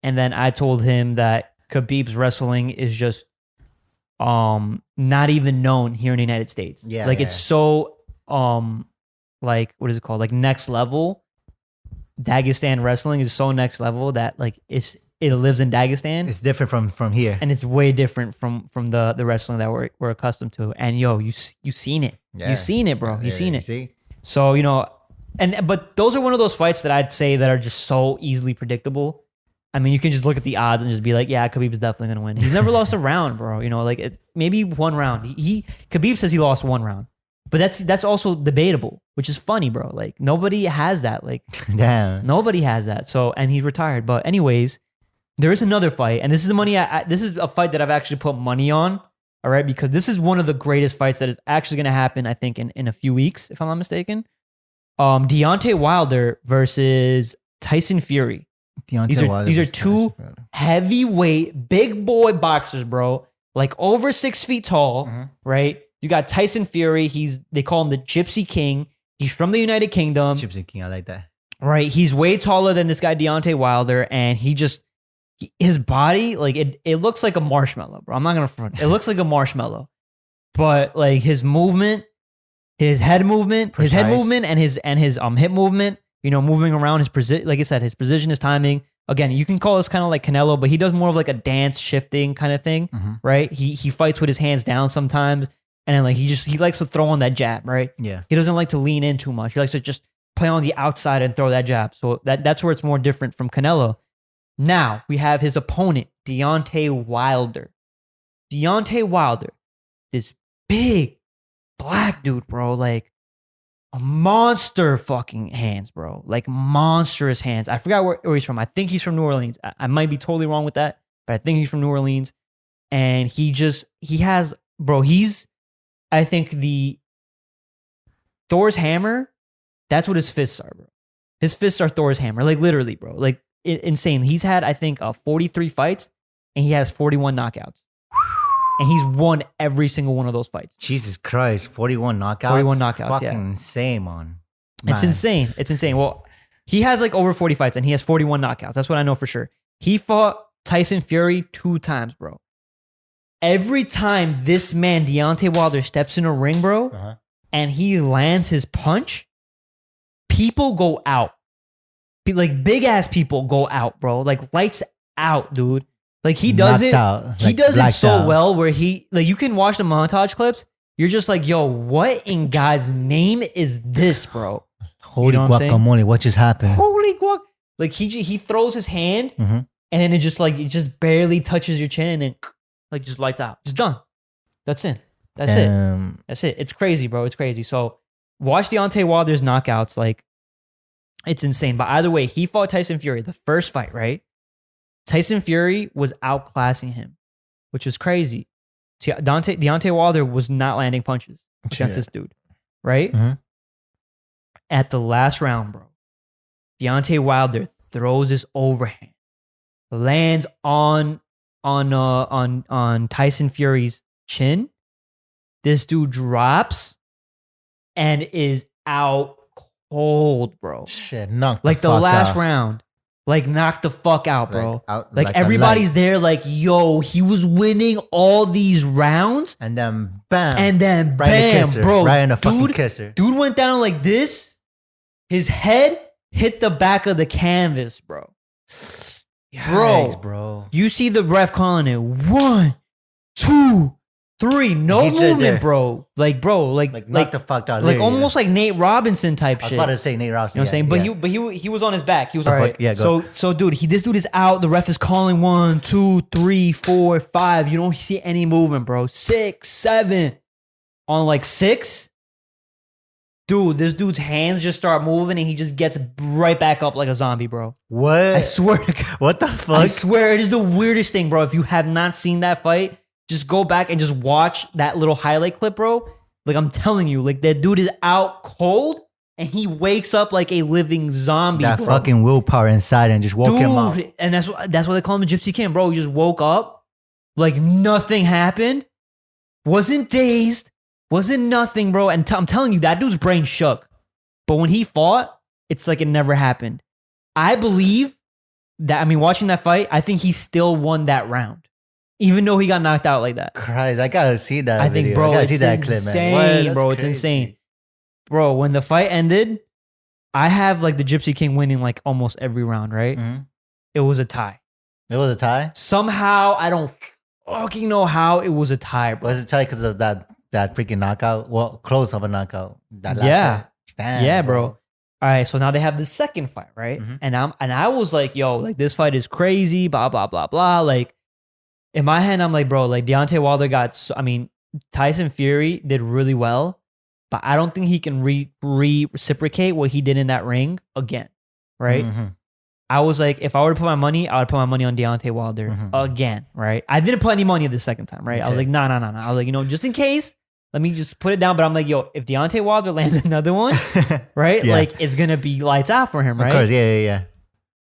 S1: and then I told him that Khabib's wrestling is just not even known here in the United States.
S2: Yeah,
S1: like
S2: yeah.
S1: it's so like what is it called? Like next level. Dagestan wrestling is so next level that like it lives in Dagestan.
S2: It's different from here.
S1: And it's way different from the wrestling that we're accustomed to. And yo, you seen it.
S2: Yeah.
S1: You seen it, bro. You seen it.
S2: See?
S1: So, but those are one of those fights that I'd say that are just so easily predictable. I mean, you can just look at the odds and just be like, yeah, Khabib is definitely going to win. He's never lost a round, bro. Maybe one round. Khabib says he lost one round. But that's also debatable, which is funny, bro. Like nobody has that. Like
S2: damn.
S1: Nobody has that. So, and he's retired. But anyways, there is another fight, and this is the money. This is a fight that I've actually put money on. All right, because this is one of the greatest fights that is actually going to happen. I think in a few weeks, if I'm not mistaken. Deontay Wilder versus Tyson Fury. These are two heavyweight, big boy boxers, bro. Like over 6 feet tall, right? You got Tyson Fury. They call him the Gypsy King. He's from the United Kingdom.
S2: Gypsy King, I like that.
S1: Right? He's way taller than this guy Deontay Wilder, and his body, like it looks like a marshmallow, bro. I'm not gonna front. It looks like a marshmallow, but like his movement, his head movement, and his hip movement. Moving around his precision. Like I said, his precision, his timing. Again, you can call this kind of like Canelo, but he does more of like a dance shifting kind of thing, right? He fights with his hands down sometimes, and then like he likes to throw on that jab, right?
S2: Yeah.
S1: He doesn't like to lean in too much. He likes to just play on the outside and throw that jab. So that's where it's more different from Canelo. Now we have his opponent, Deontay Wilder. Deontay Wilder, this big black dude, bro, like a monster fucking hands, bro. Like monstrous hands. I forgot where he's from. I think he's from New Orleans. I might be totally wrong with that, but I think he's from New Orleans. And he's, I think the Thor's hammer, that's what his fists are, bro. His fists are Thor's hammer. Like literally, bro. Like insane. He's had, I think, 43 fights and he has 41 knockouts. And he's won every single one of those fights.
S2: Jesus Christ, 41 knockouts?
S1: 41 knockouts,
S2: fucking
S1: yeah.
S2: insane, man.
S1: It's insane. It's insane. Well, he has like over 40 fights and he has 41 knockouts. That's what I know for sure. He fought Tyson Fury 2 times, bro. Every time this man, Deontay Wilder, steps in a ring, bro, and he lands his punch, people go out. Like big ass people go out, bro. Like lights out, dude. Like he does it. He does it so well where you can watch the montage clips. You're just like, yo, what in God's name is this, bro?
S2: Holy guacamole, what just happened?
S1: Holy guac. Like he throws his hand and then it just barely touches your chin and like just lights out. Just done. That's it. That's it. It's crazy, bro. It's crazy. So watch Deontay Wilder's knockouts. Like it's insane. But either way, he fought Tyson Fury the first fight, right? Tyson Fury was outclassing him, which was crazy. Deontay Wilder was not landing punches against this dude, right? At the last round, bro, Deontay Wilder throws this overhand, lands on Tyson Fury's chin. This dude drops and is out cold, bro.
S2: Shit, knocked
S1: like the last round. Like, knock the fuck out, bro. Like everybody's there like, yo, he was winning all these rounds.
S2: And then bam.
S1: Bro.
S2: Right in the fucking kisser.
S1: Dude went down like this. His head hit the back of the canvas, bro.
S2: Yikes, bro.
S1: You see the ref calling it 1, 2, 3. No movement, bro. Like
S2: knock the fuck out.
S1: Like almost like Nate Robinson type shit.
S2: I was about to say Nate Robinson.
S1: You know what I'm saying? But he was on his back. He was all right.
S2: Yeah, go.
S1: So dude, this dude is out. The ref is calling 1, 2, 3, 4, 5. You don't see any movement, bro. 6, 7. On like 6, dude, this dude's hands just start moving and he just gets right back up like a zombie, bro.
S2: What?
S1: I swear to God.
S2: What the fuck?
S1: I swear it is the weirdest thing, bro. If you have not seen that fight, just go back and just watch that little highlight clip, bro. Like I'm telling you, like that dude is out cold and he wakes up like a living zombie.
S2: That
S1: bro.
S2: fucking willpower inside and just woke him up.
S1: And that's why they call him the Gypsy King, bro. He just woke up like nothing happened, wasn't dazed, Wasn't nothing, bro. And I'm telling you, that dude's brain shook. But when he fought, it's like it never happened. I believe that, I mean, watching that fight, I think he still won that round. Even though he got knocked out like that.
S2: Christ, I gotta see that.
S1: I think,
S2: video.
S1: bro,
S2: I gotta
S1: it's
S2: see that
S1: insane,
S2: clip, man. What?
S1: bro.
S2: That's
S1: It's
S2: crazy.
S1: insane. Bro, when the fight ended, I have like the Gypsy King winning like almost every round, right?
S2: Mhm.
S1: It was a tie.
S2: It was a tie.
S1: Somehow, I don't fucking know how it was a tie, bro.
S2: Was it tie because of that freaking knockout? Well, close of a knockout. That last
S1: Yeah.
S2: fight. Damn,
S1: Yeah, bro. All right, so now they have the second fight, right?
S2: Mhm.
S1: And I was like, yo, like this fight is crazy, blah blah blah blah. Like in my head, I'm like, bro, like Deontay Wilder Tyson Fury did really well, but I don't think he can reciprocate what he did in that ring again, right?
S2: Mhm.
S1: I was like, if I were to put my money, I would put my money on Deontay Wilder again, right? I didn't put any money the second time, right? I was
S2: Okay.
S1: like, no. I was like, just in case, let me just put it down. But I'm like, yo, if Deontay Wilder lands another one, right?
S2: Yeah.
S1: Like, it's going to be lights out for him, right?
S2: Of course, yeah.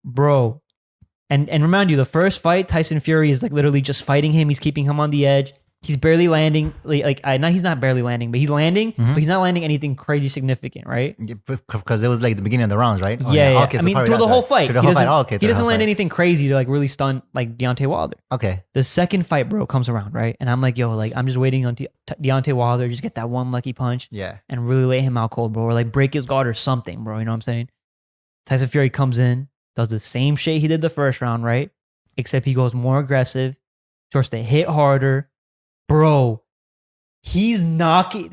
S1: Bro. And remind you, the first fight, Tyson Fury is like literally just fighting him. He's keeping him on the edge. He's barely landing. He's not barely landing, but he's landing, but he's not landing anything crazy significant, right?
S2: Because it was like the beginning of the rounds, right? Oh,
S1: Yeah.
S2: Okay,
S1: I
S2: so
S1: mean,
S2: probably
S1: through the
S2: that's
S1: whole
S2: right.
S1: fight.
S2: Through the
S1: He
S2: whole
S1: doesn't,
S2: fight. Oh, okay.
S1: he
S2: through the
S1: doesn't
S2: whole
S1: land
S2: fight.
S1: anything crazy to like really stun like Deontay Wilder.
S2: Okay.
S1: The second fight, bro, comes around, right? And I'm like, yo, like I'm just waiting on Deontay Wilder, just get that one lucky punch
S2: Yeah.
S1: and really lay him out cold, bro. Or like break his guard or something, bro. You know what I'm saying? Tyson Fury comes in, does the same shit he did the first round, right? Except he goes more aggressive, starts to hit harder. Bro, he's knocking,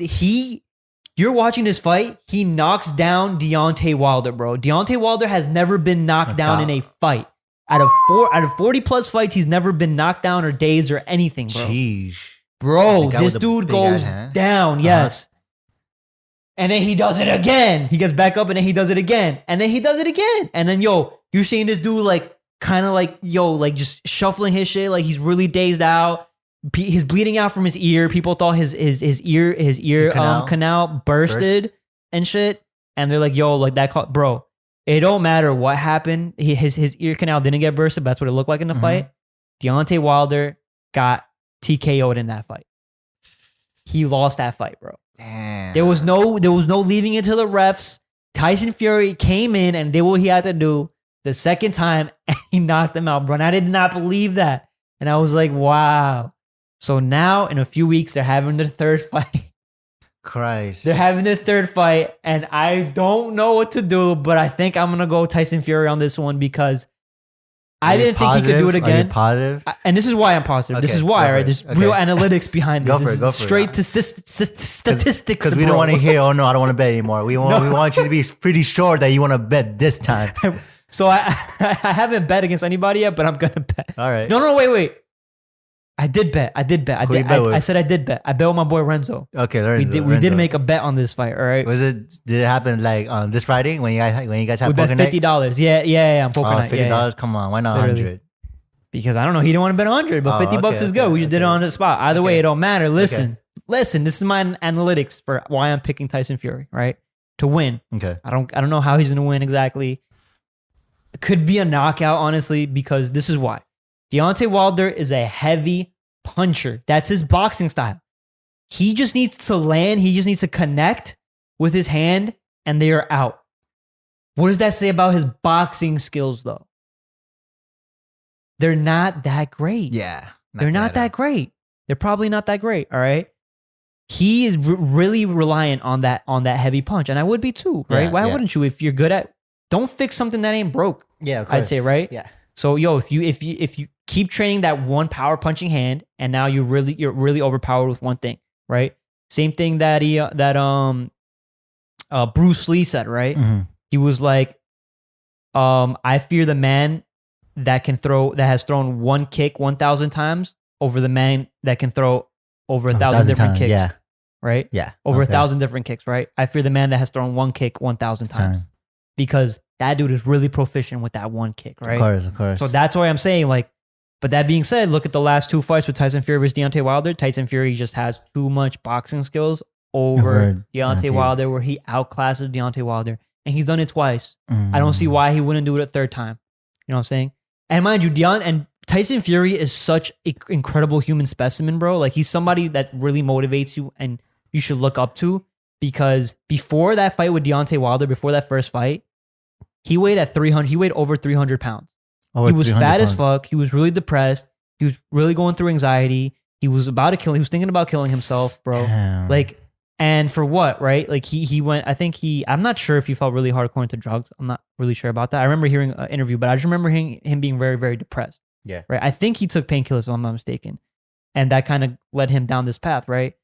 S1: you're watching this fight, he knocks down Deontay Wilder, bro. Deontay Wilder has never been knocked down in a fight. Out of 40 plus fights, he's never been knocked down or dazed or anything, bro.
S2: Jeez.
S1: Bro,
S2: The guy
S1: this
S2: with the
S1: dude
S2: big
S1: goes
S2: ass hand?
S1: down, yes. And then he does it again. He gets back up and then he does it again. And then he does it again. And then, yo, you're seeing this dude like kind of like, yo, like just shuffling his shit. Like he's really dazed out. He's bleeding out from his ear. People thought his ear canal bursted and shit. And they're like, yo, like that, bro, it don't matter what happened. His ear canal didn't get bursted, but that's what it looked like in the fight. Deontay Wilder got TKO'd in that fight. He lost that fight, bro.
S2: Damn.
S1: There was no leaving it to the refs. Tyson Fury came in and did what he had to do the second time and he knocked him out, bro. And I did not believe that. And I was like, wow. So now in a few weeks, they're having their third fight.
S2: Christ.
S1: They're having their third fight. And I don't know what to do, but I think I'm going to go Tyson Fury on this one because I didn't think he could do it again.
S2: Are you positive?
S1: And this is why I'm positive. This
S2: Okay,
S1: is
S2: go
S1: why,
S2: for
S1: right?
S2: it.
S1: There's
S2: Okay.
S1: real analytics behind this.
S2: Go for
S1: This
S2: it,
S1: is
S2: go for it.
S1: straight to statistics.
S2: Because we don't want to hear, oh no, I don't want to bet anymore. We want you to be pretty sure that you want to bet this time.
S1: So I haven't bet against anybody yet, but I'm gonna bet.
S2: All right.
S1: No, wait. I did bet.
S2: Who you bet with?
S1: I said I did bet. I bet with my boy Renzo.
S2: Okay,
S1: We did make a bet on this fight. All right.
S2: Did it happen like on this Friday when you guys had
S1: We bet
S2: poker night?
S1: $50. Yeah. I'm poker night.
S2: $50.
S1: Yeah.
S2: Come on, why not
S1: Literally.
S2: 100?
S1: Because I don't know. He didn't want to bet 100, but
S2: Oh,
S1: 50 bucks
S2: okay,
S1: is good.
S2: okay,
S1: We just did it
S2: okay.
S1: on the spot. Either way,
S2: Okay.
S1: it don't matter. Listen. This is my analytics for why I'm picking Tyson Fury. Right, to win.
S2: Okay.
S1: I don't know how he's gonna win exactly. It could be a knockout, honestly, because this is why. Deontay Wilder is a heavy puncher. That's his boxing style. He just needs to land. He just needs to connect with his hand, and they are out. What does that say about his boxing skills, though? They're not that great.
S2: Yeah.
S1: They're not that great. They're probably not that great. All right. He is really reliant on that heavy punch, and I would be too, right?
S2: Yeah,
S1: Why
S2: yeah.
S1: wouldn't you? If you're good at, don't fix something that ain't broke.
S2: Yeah, of course.
S1: I'd say, right?
S2: Yeah.
S1: So, yo, if you keep training that one power punching hand, and now you're really overpowered with one thing, right? Same thing that Bruce Lee said, right?
S2: Mhm.
S1: He was like, I fear the man that has thrown one kick 1,000 times over the man that can throw over 1,000 different
S2: times,
S1: kicks.
S2: Yeah.
S1: Right?
S2: Yeah.
S1: Over
S2: Okay.
S1: 1,000 different kicks, right? I fear the man that has thrown one kick 1,000 times.
S2: Time.
S1: Because that dude is really proficient with that one kick, right?
S2: Of course.
S1: So that's why I'm saying, like, but that being said, look at the last two fights with Tyson Fury versus Deontay Wilder. Tyson Fury just has too much boxing skills over Deontay Wilder, where he outclasses Deontay Wilder. And he's done it twice. I don't see why he wouldn't do it a third time. You know what I'm saying? And mind you, Tyson Fury is such an incredible human specimen, bro. Like, he's somebody that really motivates you and you should look up to, because before that fight with Deontay Wilder, before that first fight, he weighed at 300. He weighed over 300 pounds. He was fat as fuck. He was really depressed. He was really going through anxiety. He was about to kill. He was thinking about killing himself, bro.
S2: Damn.
S1: Like, and for what, right? Like he went. I think I'm not sure if he felt really hardcore into drugs. I'm not really sure about that. I remember hearing an interview, but I just remember him being very, very depressed.
S2: Yeah.
S1: Right. I think he took painkillers, if I'm not mistaken, and that kind of led him down this path, right?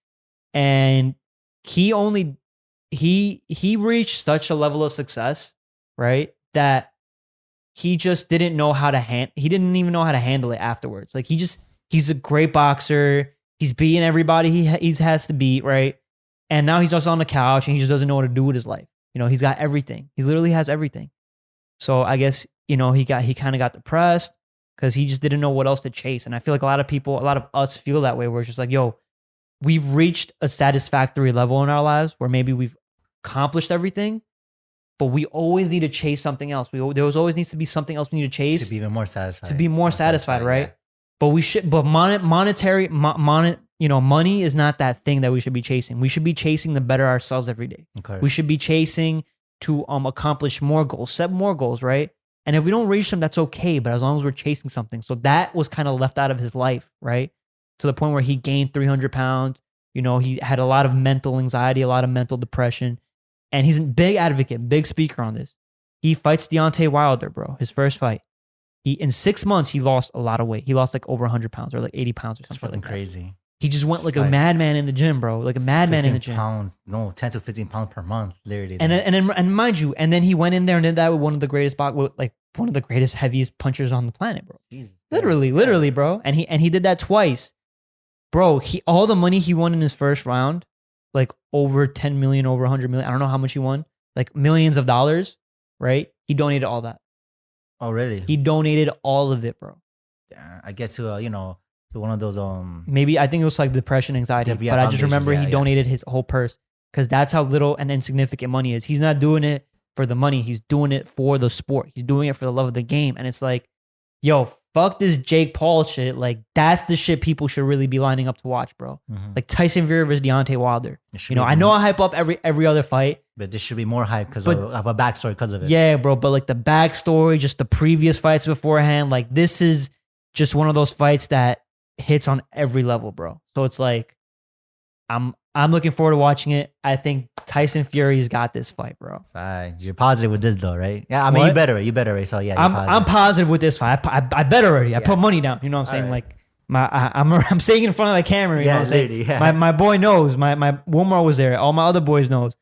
S1: And he reached such a level of success, right, that he just didn't know how to he didn't even know how to handle it afterwards. Like he's a great boxer. He's beating everybody he has to beat, right? And now he's just on the couch and he just doesn't know what to do with his life. You know, he's got everything. He literally has everything. So I guess, you know, he kind of got depressed because he just didn't know what else to chase. And I feel like a lot of us feel that way, where it's just like, yo, we've reached a satisfactory level in our lives where maybe we've accomplished everything, but we always need to chase something else. There always needs to be something else we need to chase
S2: to be even more satisfied.
S1: To be more satisfied, right?
S2: Yeah.
S1: But money is not that thing that we should be chasing. We should be chasing to better ourselves every day.
S2: Okay.
S1: We should be chasing to accomplish more goals, set more goals, right? And if we don't reach them, that's okay. But as long as we're chasing something, so that was kind of left out of his life, right? To the point where he gained 300 pounds. You know, he had a lot of mental anxiety, a lot of mental depression. And he's a big advocate, big speaker on this. He fights Deontay Wilder, bro, his first fight. In 6 months, he lost a lot of weight. He lost like over 100 pounds or like 80 pounds or
S2: That's
S1: something
S2: fucking
S1: like
S2: crazy.
S1: that. He just went like a madman in the gym, bro. Like a madman in the gym.
S2: Pounds, no, 10 to 15 pounds per month, literally.
S1: And mind you, and then he went in there and did that with one of the greatest one of the greatest, heaviest punchers on the planet, bro.
S2: Jesus.
S1: Literally, bro. And he did that twice. Bro, all the money he won in his first round, like over 10 million, over 100 million. I don't know how much he won. Like millions of dollars, right? He donated all that.
S2: Oh, really?
S1: He donated all of it, bro.
S2: I guess to to one of those
S1: maybe I think it was like depression, anxiety, but I just remember he donated his whole purse, because that's how little and insignificant money is. He's not doing it for the money. He's doing it for the sport. He's doing it for the love of the game. And it's like, yo, fuck this Jake Paul shit. Like, that's the shit people should really be lining up to watch, bro.
S2: Mm-hmm.
S1: Like Tyson Fury versus Deontay Wilder. You know, I know I hype up every other fight,
S2: but this should be more hype because of a backstory because of it.
S1: Yeah, bro. But like the backstory, just the previous fights beforehand, like this is just one of those fights that hits on every level, bro. So it's like, I'm looking forward to watching it. I think Tyson Fury's got this fight, bro.
S2: Fine. You're positive with this though, right? Yeah, I mean, you better. So yeah,
S1: I'm positive with this fight. I bet already. I put money down. You know what I'm saying?
S2: Right.
S1: Like I'm saying in front of the camera. You know what I'm saying?
S2: Yeah.
S1: My boy knows. My Wilmar was there. All my other boys knows.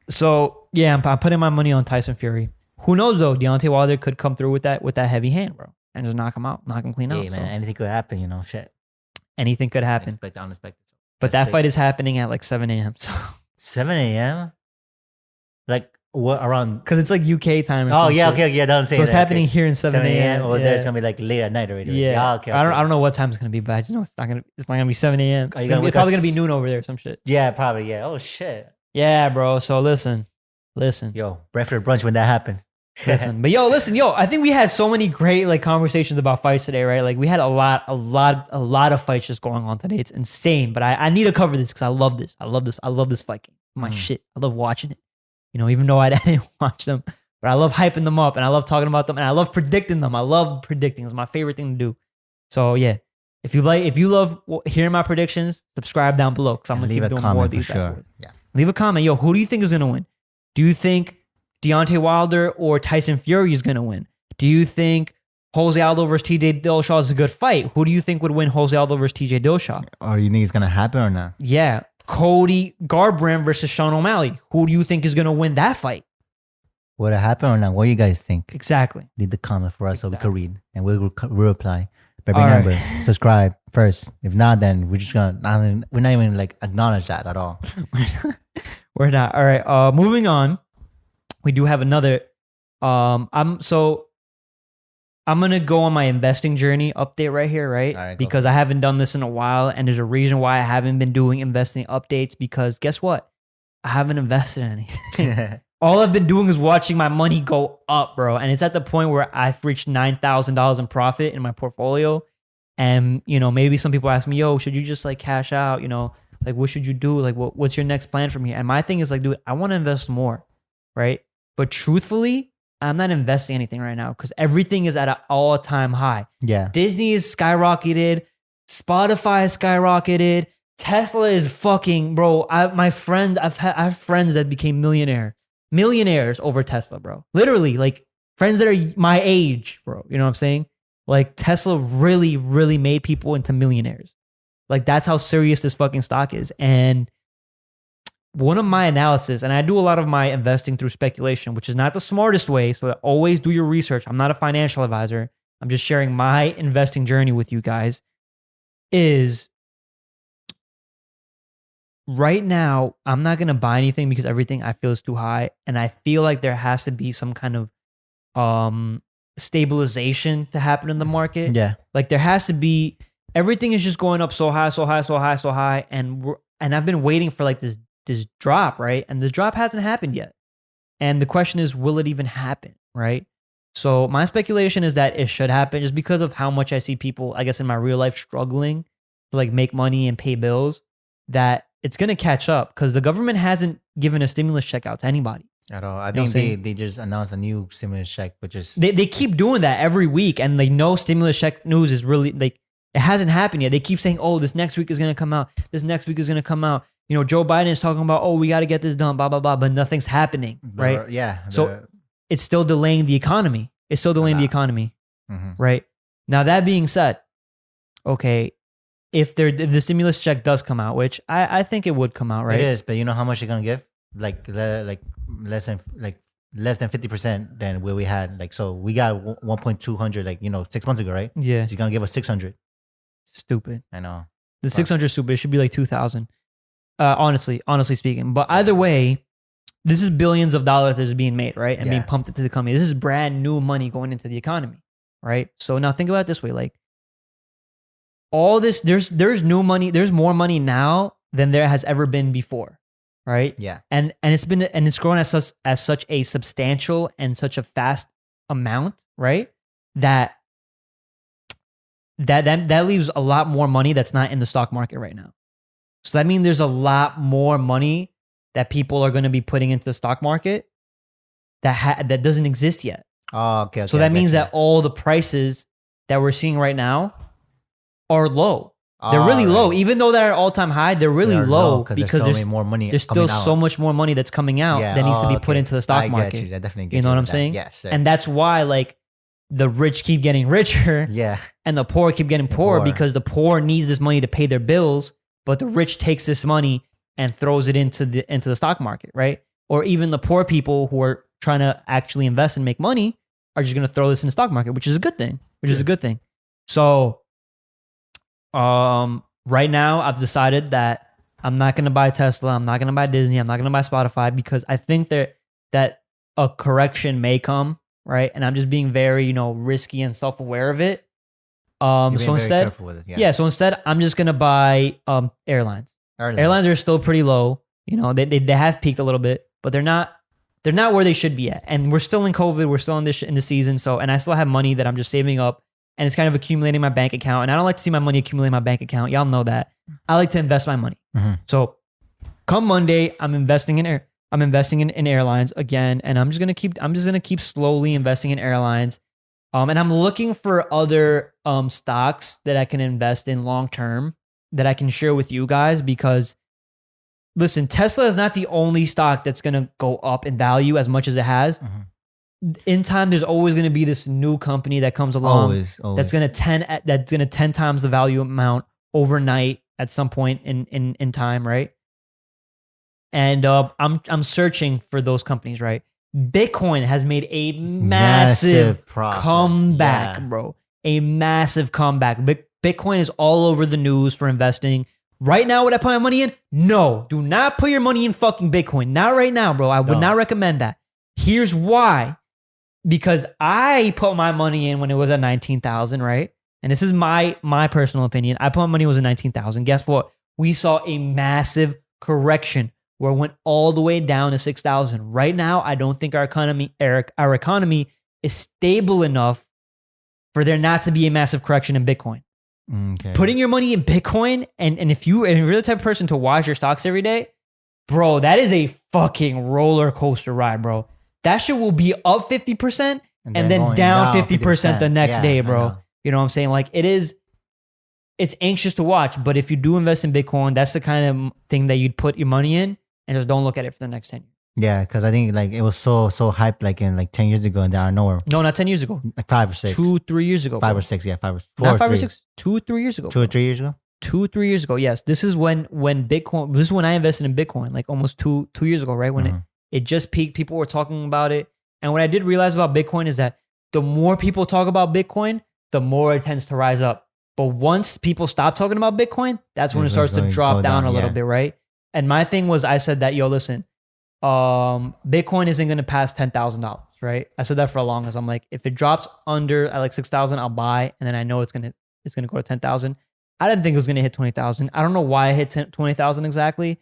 S1: So yeah, I'm putting my money on Tyson Fury. Who knows though? Deontay Wilder could come through with that heavy hand, bro, and just knock him out, knock him clean out.
S2: Hey man, anything could happen. Shit.
S1: Anything could happen.
S2: Unexpected.
S1: But that fight is happening at like 7 a.m. So
S2: 7 a.m. Like what around?
S1: Because it's like UK time.
S2: Oh yeah, okay, yeah. That's what I'm saying.
S1: So it's happening here in 7 a.m.
S2: Or there's gonna be like late at night already.
S1: Yeah.
S2: Okay.
S1: I don't know what time it's gonna be, but I just know it's not gonna be 7 a.m. It's probably gonna be noon over there or some shit.
S2: Yeah, probably. Yeah. Oh shit.
S1: Yeah, bro. So listen.
S2: Yo, breakfast brunch when that happened.
S1: Listen. I think we had so many great like conversations about fights today, right? Like we had a lot of fights just going on today. It's insane, but I need to cover this because I love this. I love this fight game. My shit. I love watching it. You know, even though I didn't watch them, but I love hyping them up and I love talking about them and I love predicting them. I love predicting. It's my favorite thing to do. So yeah, if you love hearing my predictions, subscribe down below because I'm gonna keep doing more of these.
S2: Sure. Yeah.
S1: Leave a comment. Yo, who do you think is gonna win? Do you think Deontay Wilder or Tyson Fury is going to win? Do you think Jose Aldo versus TJ Dillashaw is a good fight? Who do you think would win Jose Aldo versus TJ Dillashaw?
S2: Or you think it's going to happen or not?
S1: Yeah. Cody Garbrandt versus Sean O'Malley. Who do you think is going to win that fight?
S2: Would it happen or not? What do you guys think?
S1: Exactly.
S2: Leave the comment for us so we can read and we'll reply. But remember, subscribe first. If not, then we're not even like acknowledge that at all.
S1: We're not. All right. Moving on. We do have another. I'm gonna go on my investing journey update right here, right? Because I haven't done this in a while, and there's a reason why I haven't been doing investing updates. Because guess what? I haven't invested in anything. All I've been doing is watching my money go up, bro. And it's at the point where I've reached $9,000 in profit in my portfolio. And maybe some people ask me, "Yo, should you just like cash out? Like, what should you do? Like, what's your next plan from here? And my thing is like, dude, I want to invest more, right? But truthfully, I'm not investing anything right now because everything is at an all-time high.
S2: Yeah.
S1: Disney is skyrocketed. Spotify is skyrocketed. Tesla is fucking, bro. I have friends that became millionaires over Tesla, bro. Literally, like friends that are my age, bro. You know what I'm saying? Like Tesla really, really made people into millionaires. Like that's how serious this fucking stock is. And one of my analysis, and I do a lot of my investing through speculation, which is not the smartest way. So always do your research. I'm not a financial advisor. I'm just sharing my investing journey with you guys. Is right now, I'm not going to buy anything because everything I feel is too high. And I feel like there has to be some kind of stabilization to happen in the market.
S2: Yeah.
S1: Like there has to be, everything is just going up so high, so high, so high, so high. And I've been waiting for like this drop, right? And the drop hasn't happened yet. And the question is, will it even happen, right? So my speculation is that it should happen just because of how much I see people, I guess in my real life, struggling to like make money and pay bills, that it's going to catch up because the government hasn't given a stimulus check out to anybody.
S2: At all. I
S1: You know what
S2: think
S1: I'm
S2: they just announced a new stimulus check, which is
S1: They keep doing that every week, and like no stimulus check news is really like, it hasn't happened yet. They keep saying, oh, this next week is going to come out. This next week is going to come out. You know, Joe Biden is talking about, oh, we got to get this done, blah, blah, blah, but nothing's happening, right?
S2: Yeah.
S1: So it's still delaying the economy. It's still delaying the economy, right? Now, that being said, okay, if the stimulus check does come out, which I think it would come out, right?
S2: It is, but you know how much they're going to give? Like less than 50% than where we had. Like, so we got 1.200, like, 6 months ago, right?
S1: Yeah.
S2: So you're going to give us 600.
S1: Stupid.
S2: I know.
S1: The 600 is stupid. It should be like 2,000. Honestly speaking. But either way, this is billions of dollars that is being made, right? And being pumped into the economy. This is brand new money going into the economy, right? So now think about it this way. Like all this, there's new money. There's more money now than there has ever been before, right?
S2: Yeah.
S1: And it's growing as such a substantial and such a fast amount, right? That leaves a lot more money that's not in the stock market right now. So that means there's a lot more money that people are going to be putting into the stock market that doesn't exist yet.
S2: Oh, okay.
S1: So that means that all the prices that we're seeing right now are low. They're really low. Even though they're at all-time high, they're really low because there's
S2: more money.
S1: There's still so much more money that's coming out that needs to be put into the stock market.
S2: I definitely get
S1: you know what I'm saying?
S2: Yes. Sir.
S1: And that's why like the rich keep getting richer and the poor keep getting poorer because the poor needs this money to pay their bills, but the rich takes this money and throws it into the stock market, right? Or even the poor people who are trying to actually invest and make money are just going to throw this in the stock market, which is a good thing. So, right now I've decided that I'm not going to buy Tesla. I'm not going to buy Disney. I'm not going to buy Spotify because I think that a correction may come, right? And I'm just being very, risky and self-aware of it. So instead, so instead I'm just going to buy airlines. Airlines are still pretty low. They have peaked a little bit, but they're not where they should be at. And we're still in COVID. We're still in the season. So, and I still have money that I'm just saving up and it's kind of accumulating in my bank account. And I don't like to see my money accumulate in my bank account. Y'all know that. I like to invest my money. So come Monday, I'm investing in airlines again. And I'm just going to keep slowly investing in airlines. And I'm looking for other stocks that I can invest in long term that I can share with you guys because, listen, Tesla is not the only stock that's going to go up in value as much as it has. In time, there's always going to be this new company that comes along that's going to 10 times the value amount overnight at some point in time, right? And I'm searching for those companies, right? Bitcoin has made a massive comeback, bro. A massive comeback. Bitcoin is all over the news for investing. Right now, would I put my money in? No, do not put your money in fucking Bitcoin. Not right now, bro. I would not recommend that. Here's why. Because I put my money in when it was at 19,000, right? And this is my personal opinion. I put my money when it was at 19,000. Guess what? We saw a massive correction where it went all the way down to 6,000. Right now, I don't think our economy is stable enough for there not to be a massive correction in Bitcoin.
S2: Okay.
S1: Putting your money in Bitcoin, and if you're the type of person to watch your stocks every day, bro, that is a fucking roller coaster ride, bro. That shit will be up 50% and then
S2: going
S1: down 50% the next day,
S2: I
S1: bro.
S2: know.
S1: You know what I'm saying? Like it's anxious to watch, but if you do invest in Bitcoin, that's the kind of thing that you'd put your money in and just don't look at it for the next 10 years.
S2: Yeah, because I think like it was so hyped like in like 10 years ago and there are nowhere.
S1: No, not 10 years ago.
S2: Like 5 or 6.
S1: 2-3 years ago.
S2: 5
S1: bro.
S2: or 6, yeah, 5 or 4
S1: Not
S2: or
S1: 5 or
S2: 3.
S1: 6, 2-3 years ago.
S2: 2 or 3 years ago?
S1: 2-3 years ago. Yes. This is when Bitcoin, this is when I invested in Bitcoin, like almost two years ago, right? When it just peaked, people were talking about it. And what I did realize about Bitcoin is that the more people talk about Bitcoin, the more it tends to rise up. But once people stop talking about Bitcoin, that's when it starts to drop down a little bit, right? And my thing was, I said that, yo, listen, Bitcoin isn't going to pass $10,000, right? I said that for a long as I'm like, if it drops under at like 6,000, I'll buy, and then I know it's gonna go to 10,000. I didn't think it was gonna hit 20,000. I don't know why I hit 20,000 exactly,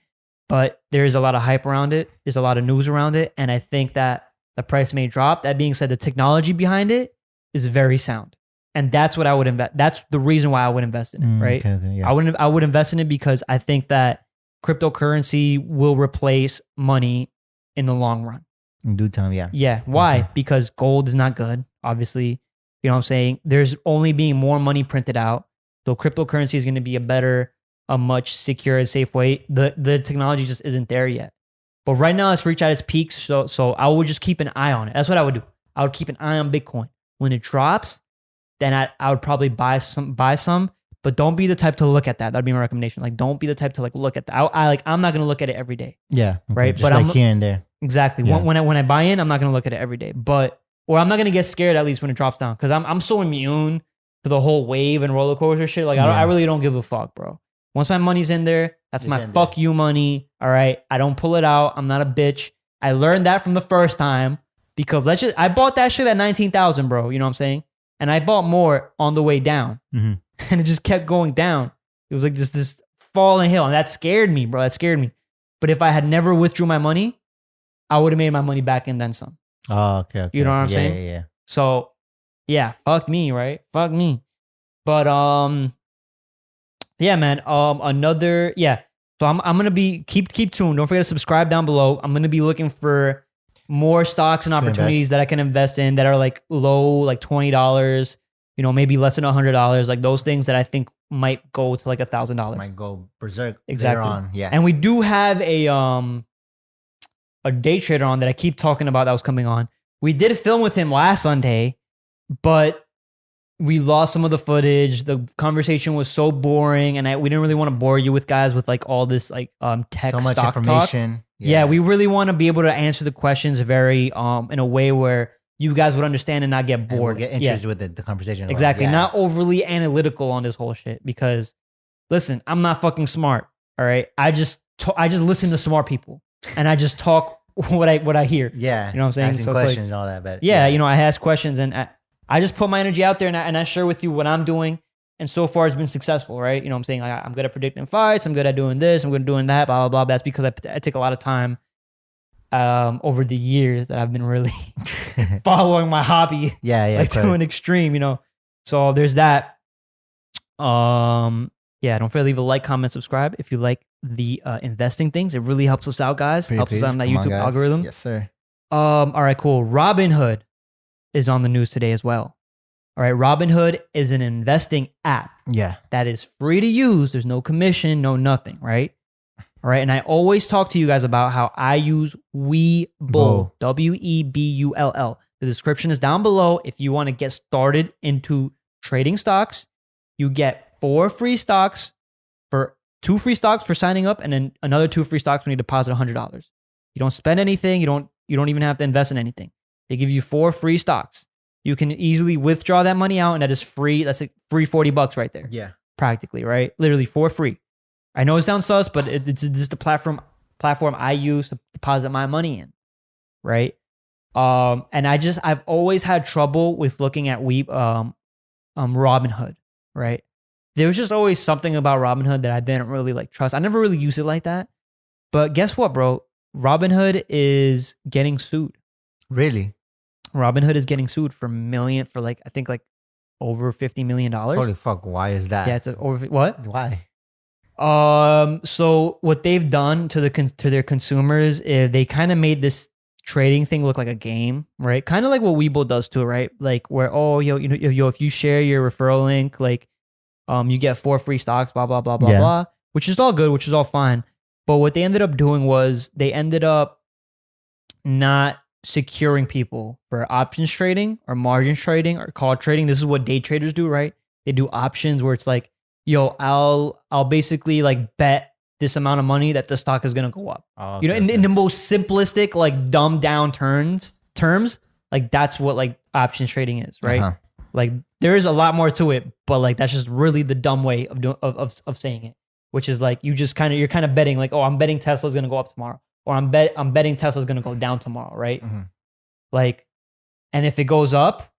S1: but there is a lot of hype around it. There's a lot of news around it, and I think that the price may drop. That being said, the technology behind it is very sound, and that's what I would invest. That's the reason why I would invest in it, right?
S2: Okay, yeah.
S1: I would invest in it because I think that cryptocurrency will replace money in the long run.
S2: In due time, yeah.
S1: Yeah. Why?
S2: Okay.
S1: Because gold is not good, obviously. You know what I'm saying? There's only being more money printed out. So cryptocurrency is going to be a much secure and safe way. The technology just isn't there yet. But right now it's reached at its peaks. So I would just keep an eye on it. That's what I would do. I would keep an eye on Bitcoin. When it drops, then I would probably buy some, but don't be the type to look at that. That'd be my recommendation. Like, don't be the type to like look at that. I'm not going to look at it every day.
S2: Yeah. Okay.
S1: Right.
S2: Just
S1: But
S2: like
S1: I'm
S2: here and there.
S1: exactly.
S2: Yeah.
S1: When I buy in, I'm not going to look at it every day, or I'm not going to get scared at least when it drops down. Cause I'm so immune to the whole wave and roller coaster shit. Like I really don't give a fuck, bro. Once my money's in there, that's
S2: It's
S1: my
S2: in
S1: fuck you money. All right. I don't pull it out. I'm not a bitch. I learned that from the first time because I bought that shit at 19,000, bro. You know what I'm saying? And I bought more on the way down and it just kept going down. It was like this falling hill, and that scared me, bro. That scared me. But if I had never withdrew my money, I would have made my money back and then some.
S2: Oh, okay.
S1: You know what I'm saying?
S2: Yeah.
S1: So, yeah, fuck me, right? Fuck me. But yeah, man. So I'm gonna be keep tuned. Don't forget to subscribe down below. I'm gonna be looking for more stocks and opportunities that I can invest in that are like low, like $20. You know, maybe less than $100. Like those things that I think might go to like $1,000.
S2: Might go berserk
S1: Exactly.
S2: later on. Yeah.
S1: And we do have a day trader on that I keep talking about that was coming on. We did film with him last Sunday, but we lost some of the footage. The conversation was so boring, and we didn't really want to bore you with guys with like all this like tech
S2: so much
S1: stock
S2: information.
S1: talk. Yeah, we really want to be able to answer the questions very in a way where you guys would understand and not get bored.
S2: And we'll get interested with the conversation.
S1: Exactly.
S2: Yeah.
S1: Not overly analytical on this whole shit because listen, I'm not fucking smart. All right. I just listen to smart people and I just talk what I hear.
S2: Yeah.
S1: You know what I'm saying?
S2: Asking
S1: So it's
S2: questions
S1: like,
S2: and all that. But
S1: yeah, you know, I ask questions and I just put my energy out there and I share with you what I'm doing. And so far it's been successful, right? You know what I'm saying? I'm good at predicting fights. I'm good at doing this. I'm good at doing that, blah, blah, blah. That's because I take a lot of time over the years that I've been really following my hobby.
S2: Yeah.
S1: Like to an extreme, you know. So there's that. Yeah, don't forget to leave a like, comment, subscribe if you like the investing things. It really helps us out, guys. Helps us out in that YouTube algorithm.
S2: Yes, sir.
S1: All right, cool. Robinhood is on the news today as well. All right, Robinhood is an investing app.
S2: Yeah.
S1: That is free to use. There's no commission, no nothing, right? All right, and I always talk to you guys about how I use WEBULL, WEBULL. The description is down below. If you want to get started into trading stocks, you get 4 free stocks for 2 free stocks for signing up, and then another 2 free stocks when you deposit $100. You don't spend anything. You don't even have to invest in anything. They give you 4 free stocks. You can easily withdraw that money out, and that is free. That's like free $40 right there.
S2: Yeah.
S1: Practically, right? Literally for free. I know it sounds sus, but it's just the platform I use to deposit my money in, right? And I've always had trouble with looking at Robinhood, right? There was just always something about Robinhood that I didn't really like trust. I never really used it like that. But guess what, bro? Robinhood is getting sued.
S2: Really?
S1: Robinhood is getting sued for I think like over $50 million.
S2: Holy fuck! Why is that?
S1: Yeah, it's over what?
S2: Why?
S1: So what they've done to their consumers is they kind of made this trading thing look like a game, right? Kind of like what WEBULL does too, right? Like where if you share your referral link, like you get 4 free stocks, blah blah blah blah blah, which is all good, which is all fine. But what they ended up doing was they ended up not securing people for options trading or margin trading or call trading. This is what day traders do, right? They do options where it's like, yo, I'll basically like bet this amount of money that the stock is gonna go up.
S2: Oh, okay,
S1: in the most simplistic, like dumbed down terms, like that's what like options trading is, right?
S2: Uh-huh.
S1: Like there is a lot more to it, but like that's just really the dumb way of saying it, which is like you're kind of betting like, oh, I'm betting Tesla's gonna go up tomorrow, or I'm betting Tesla's gonna go down tomorrow, right?
S2: Mm-hmm.
S1: Like, and if it goes up,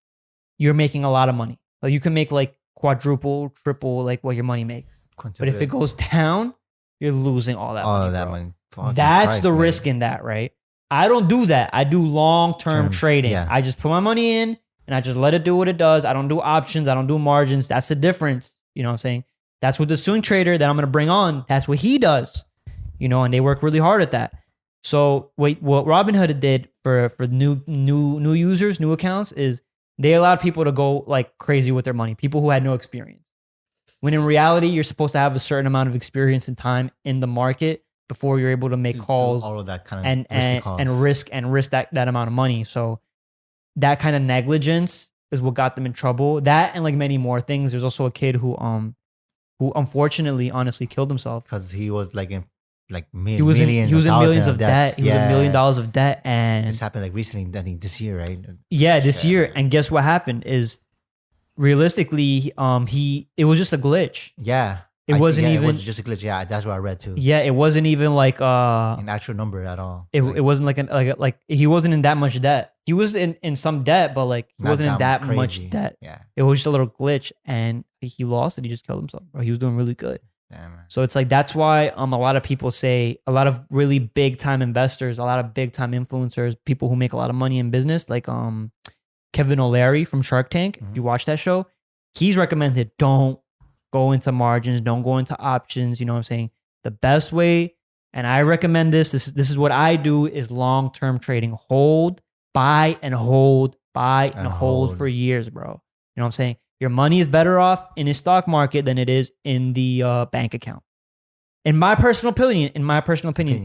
S1: you're making a lot of money. Like you can make like quadruple, triple, like what your money makes. But if it goes down, you're losing all that money.
S2: That
S1: bro.
S2: money. Fucking
S1: That's
S2: Christ,
S1: the
S2: man.
S1: risk in that, right? I don't do that. I do long-term trading.
S2: Yeah.
S1: I just put my money in and I just let it do what it does. I don't do options. I don't do margins. That's the difference. You know what I'm saying? That's what the swing trader that I'm going to bring on, that's what he does. You know, and they work really hard at that. So what Robinhood did for new users, new accounts, is they allowed people to go like crazy with their money, people who had no experience. When in reality, you're supposed to have a certain amount of experience and time in the market before you're able to make calls,
S2: all of that kind of
S1: and risk that amount of money. So that kind of negligence is what got them in trouble. That and like many more things. There's also a kid who unfortunately, honestly, killed himself
S2: because he was like in
S1: he was in millions of debt. He was in $1 million of debt, and
S2: this happened like recently. I think this year, right?
S1: Yeah, this year. And guess what happened is, realistically, it was just a glitch.
S2: Yeah,
S1: it wasn't
S2: just a glitch. Yeah, that's what I read too.
S1: Yeah, it wasn't even like
S2: an actual number at all.
S1: It wasn't like he wasn't in that much debt. He was in some debt, but like he wasn't in that much debt.
S2: Yeah,
S1: it was just a little glitch, and he lost it. He just killed himself, bro. He was doing really good.
S2: Damn.
S1: So it's like that's why a lot of people say, a lot of really big time investors, a lot of big time influencers, people who make a lot of money in business, like Kevin O'Leary from Shark Tank.
S2: Mm-hmm.
S1: If you watch that show, he's recommended don't go into margins, don't go into options. You know what I'm saying? The best way, and I recommend this is what I do, is long-term trading. Hold, buy and hold, buy and hold for years, bro. You know what I'm saying? Your money is better off in a stock market than it is in the bank account. In my personal opinion,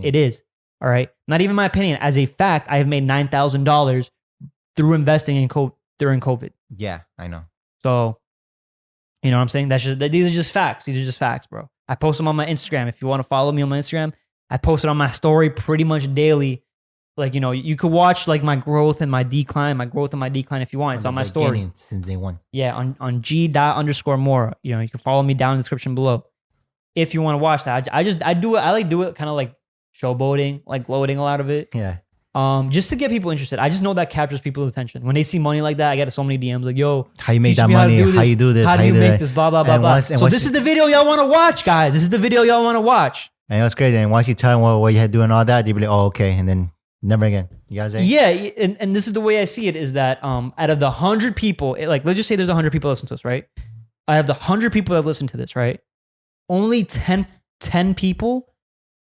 S1: it is. All right. Not even my opinion. As a fact, I have made $9,000 through investing during COVID.
S2: Yeah, I know.
S1: So, you know what I'm saying? These are just facts. These are just facts, bro. I post them on my Instagram. If you want to follow me on my Instagram, I post it on my story pretty much daily. Like, you know, you could watch like my growth and my decline if you want. It's on my story.
S2: Since day one.
S1: Yeah, on G._MORA. You know, you can follow me down in the description below if you want to watch that. I like do it kind of like showboating, like loading a lot of it.
S2: Yeah.
S1: Just to get people interested. I just know that captures people's attention. When they see money like that, I get so many DMs like, yo,
S2: how you make that money? How you do this?
S1: How do you make this? Blah, blah, blah, blah. So this is the video y'all want to watch, guys. This is the video y'all want to watch.
S2: And it was crazy. And once you tell them what you had to do and all that, they'd be like, oh, okay. And then never again. You guys saying?
S1: Yeah. And this is the way I see it, is that out of the 100 people, like let's just say there's 100 people that listen to us, right? I have the 100 people that listen to this, right? Only 10 people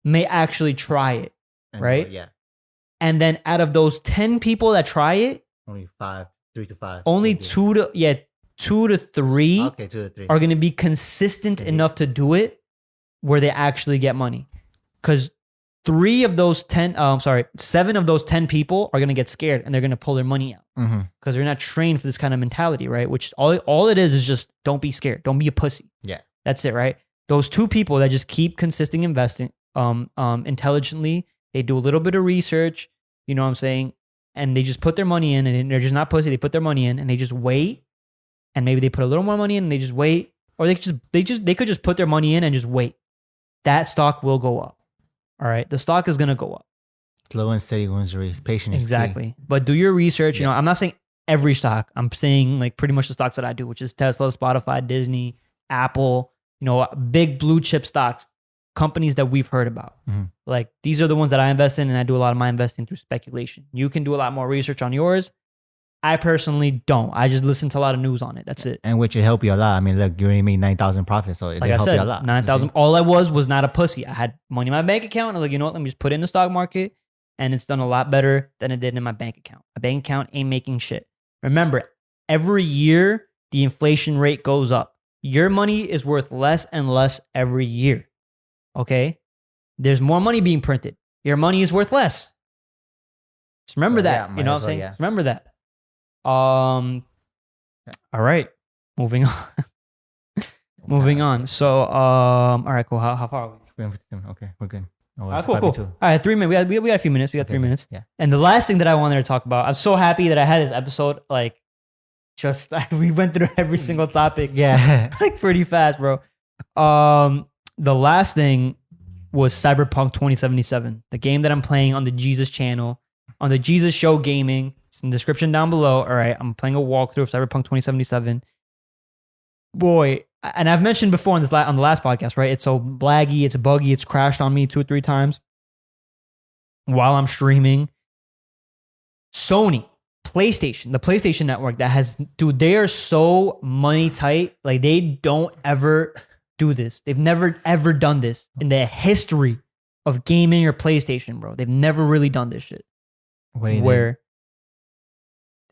S1: may actually try it, right?
S2: Yeah.
S1: And then out of those 10 people that try it,
S2: only 3 to 5.
S1: Only 2 to 3
S2: Okay, 2 to 3
S1: are going to be consistent enough to do it where they actually get money. Because 7 of those 10 people are going to get scared and they're going to pull their money out because they're not trained for this kind of mentality, right? Which all it is just don't be scared. Don't be a pussy.
S2: Yeah.
S1: That's it, right? Those 2 people that just keep consistent investing intelligently, they do a little bit of research, you know what I'm saying? And they just put their money in, and they're just not pussy. They put their money in and they just wait. And maybe they put a little more money in and they just wait. Or they could just put their money in and just wait. That stock will go up. All right. The stock is going to go up.
S2: Slow and steady wins the race. Patience is
S1: exactly.
S2: key.
S1: But do your research. You know, I'm not saying every stock. I'm saying like pretty much the stocks that I do, which is Tesla, Spotify, Disney, Apple, you know, big blue chip stocks. Companies that we've heard about. Like these are the ones that I invest in, and I do a lot of my investing through speculation. You can do a lot more research on yours. I personally don't. I just listen to a lot of news on it. That's it.
S2: And which will help you a lot. I mean, look, you already made 9,000 profit, so it
S1: Like I
S2: help
S1: said,
S2: you a lot.
S1: 9,000. All I was not a pussy. I had money in my bank account. And I was like, you know what? Let me just put it in the stock market. And it's done a lot better than it did in my bank account. My bank account ain't making shit. Remember, every year, the inflation rate goes up. Your money is worth less and less every year. Okay? There's more money being printed. Your money is worth less. Just remember that.
S2: Yeah,
S1: you know what I'm saying?
S2: Yeah.
S1: Remember that. All right. Moving on. Moving on. So, all right, cool. How far are we?
S2: Okay, we're good. Oh,
S1: All right, cool. All right, 3 minutes. We got a few minutes. We got 3 minutes.
S2: Yeah.
S1: And the last thing that I wanted to talk about, I'm so happy that I had this episode. Like, just we went through every single topic.
S2: Yeah.
S1: Like pretty fast, bro. The last thing was Cyberpunk 2077, the game that I'm playing on the Geezus channel, on the Geezus Show Gaming. It's in the description down below. All right, I'm playing a walkthrough of Cyberpunk 2077. Boy, and I've mentioned before on on the last podcast, right? It's so laggy, it's buggy, it's crashed on me 2 or 3 times while I'm streaming. Sony, PlayStation, the PlayStation Network that has, dude, they are so money tight. Like they don't ever do this. They've never ever done this in the history of gaming or PlayStation, bro. They've never really done this shit. Where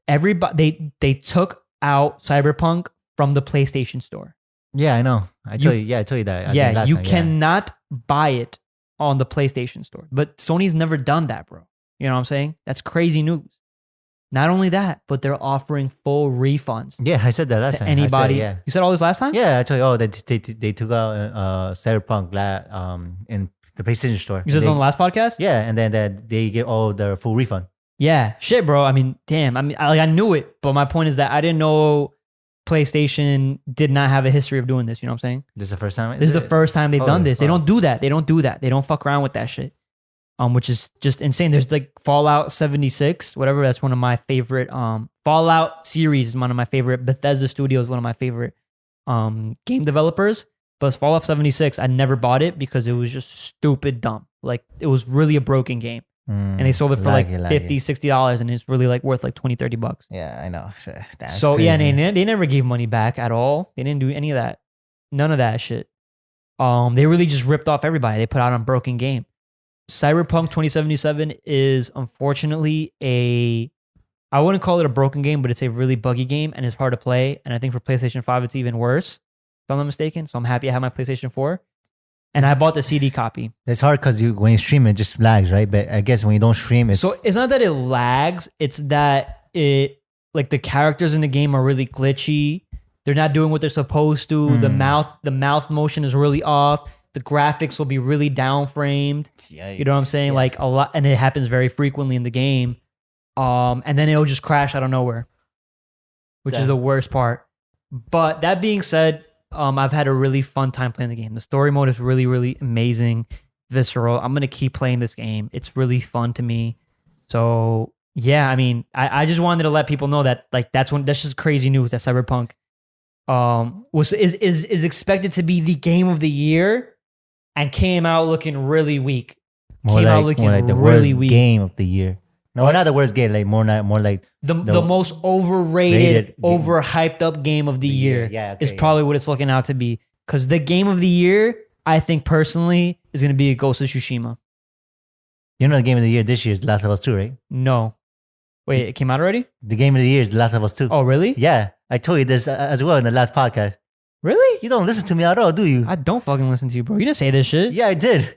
S1: everybody they took out Cyberpunk from the PlayStation Store.
S2: Yeah, I know. I told you that.
S1: Yeah, you cannot buy it on the PlayStation Store. But Sony's never done that, bro. You know what I'm saying? That's crazy news. Not only that, but they're offering full refunds.
S2: Yeah, I said that last time.
S1: Anybody?
S2: Yeah.
S1: You said all this last time?
S2: Yeah, I told you. Oh, they took out Cyberpunk in the PlayStation Store.
S1: You said this on the last podcast?
S2: Yeah, and then they get all the full refund.
S1: Yeah, shit, bro. I mean, damn. I mean, I knew it, but my point is that I didn't know PlayStation did not have a history of doing this. You know what I'm saying?
S2: This is the first time.
S1: This is the first time they've done this. They don't do that. They don't fuck around with that shit. Which is just insane. There's like Fallout 76, whatever. That's one of my favorite. Fallout series is one of my favorite. Bethesda Studios is one of my favorite game developers. But Fallout 76, I never bought it because it was just stupid dumb. Like it was really a broken game. And they sold it for like $50, $60, and it's really like worth like $20-$30.
S2: Yeah, I know. That's
S1: so
S2: crazy.
S1: yeah, they never gave money back at all. They didn't do any of that. None of that shit. They really just ripped off everybody. They put out a broken game. Cyberpunk 2077 is unfortunately I wouldn't call it a broken game, but it's a really buggy game and it's hard to play. And I think for PlayStation 5, it's even worse, if I'm not mistaken. So I'm happy I have my PlayStation 4. And I bought the CD copy.
S2: It's hard because when you stream, it just lags, right? But I guess when you don't stream, it's...
S1: So it's not that it lags. It's that it, like the characters in the game are really glitchy. They're not doing what they're supposed to. The mouth motion is really off. The graphics will be really down framed. You know what I'm saying?
S2: Yeah.
S1: Like a lot, and it happens very frequently in the game. And then it'll just crash out of nowhere, which is the worst part. But that being said, I've had a really fun time playing the game. The story mode is really, really amazing, visceral. I'm gonna keep playing this game. It's really fun to me. So yeah, I mean, I just wanted to let people know that like that's just crazy news that Cyberpunk is expected to be the game of the year and came out looking really weak.
S2: More like the
S1: really
S2: worst
S1: weak.
S2: Game of the year. No, not the worst game. Like more like
S1: the most overrated, overhyped up game of the year.
S2: Yeah, okay,
S1: is probably what it's looking out to be. Because the game of the year, I think personally, is going to be Ghost of Tsushima.
S2: You know, the game of the year this year is The Last of Us 2, right?
S1: No, wait, it came out already?
S2: The game of the year is The Last of Us 2.
S1: Oh, really?
S2: Yeah, I told you this as well in the last podcast.
S1: Really?
S2: You don't listen to me at all, do you?
S1: I don't fucking listen to you, bro. You didn't say this shit.
S2: Yeah, I did.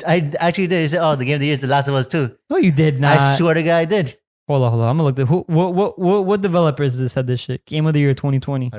S2: I actually did. You said, "Oh, the game of the year is The Last of Us 2."
S1: No, you did not.
S2: I swear to God, I did.
S1: Hold on. I'm gonna look at what developers said this shit. Game of the year 2020.
S2: Oh.